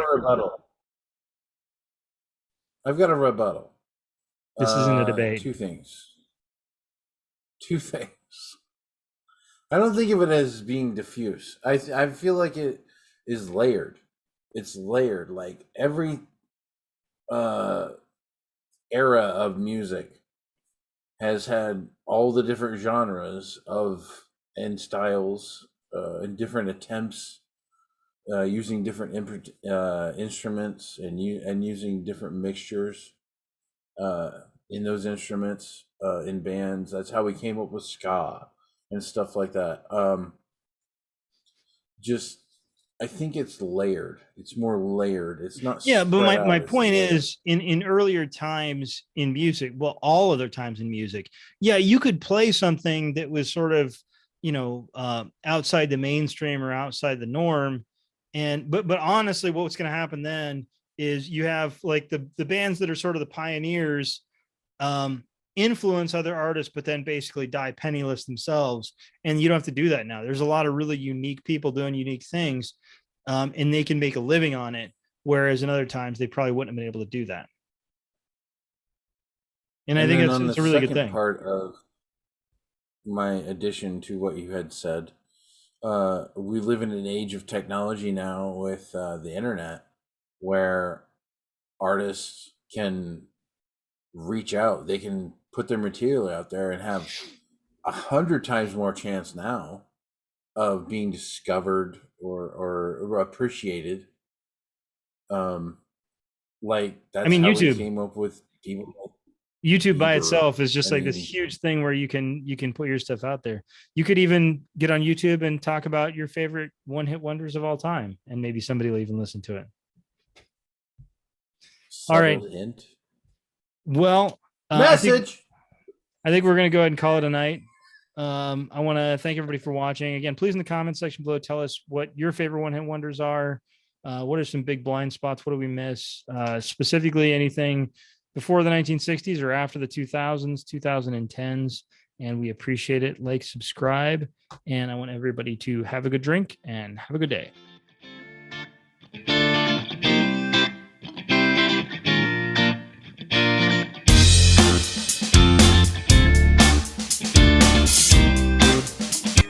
Speaker 3: a rebuttal.
Speaker 2: This isn't a debate.
Speaker 3: Two things. I don't think of it as being diffuse. I feel like it is layered. It's layered. Like every era of music has had all the different genres and styles and different attempts using different instruments and using different mixtures in those instruments in bands. That's how we came up with ska and stuff like that. I think it's layered. It's more layered. It's not. Yeah,
Speaker 2: but my point is, in earlier times in music, well, all other times in music, yeah, you could play something that was sort of, outside the mainstream or outside the norm, but honestly, what's going to happen then is you have like the bands that are sort of the pioneers influence other artists, but then basically die penniless themselves. And you don't have to do that now. There's a lot of really unique people doing unique things, and they can make a living on it. Whereas in other times, they probably wouldn't have been able to do that. And I think it's a really good thing.
Speaker 3: Part of my addition to what you had said, we live in an age of technology now with the internet, where artists can reach out. They can put their material out there and have 100 times more chance now of being discovered or appreciated. Like that's how
Speaker 2: YouTube
Speaker 3: we came up with people.
Speaker 2: YouTube by itself is just like this huge thing where you can put your stuff out there. You could even get on YouTube and talk about your favorite one-hit wonders of all time, and maybe somebody will even listen to it. All right.
Speaker 3: Hint.
Speaker 2: Well,
Speaker 3: message.
Speaker 2: I think we're going to go ahead and call it a night. I want to thank everybody for watching. Again, please in the comments section below, tell us what your favorite one-hit wonders are. What are some big blind spots? What do we miss? Specifically, anything before the 1960s or after the 2000s, 2010s. And we appreciate it. Like, subscribe. And I want everybody to have a good drink and have a good day.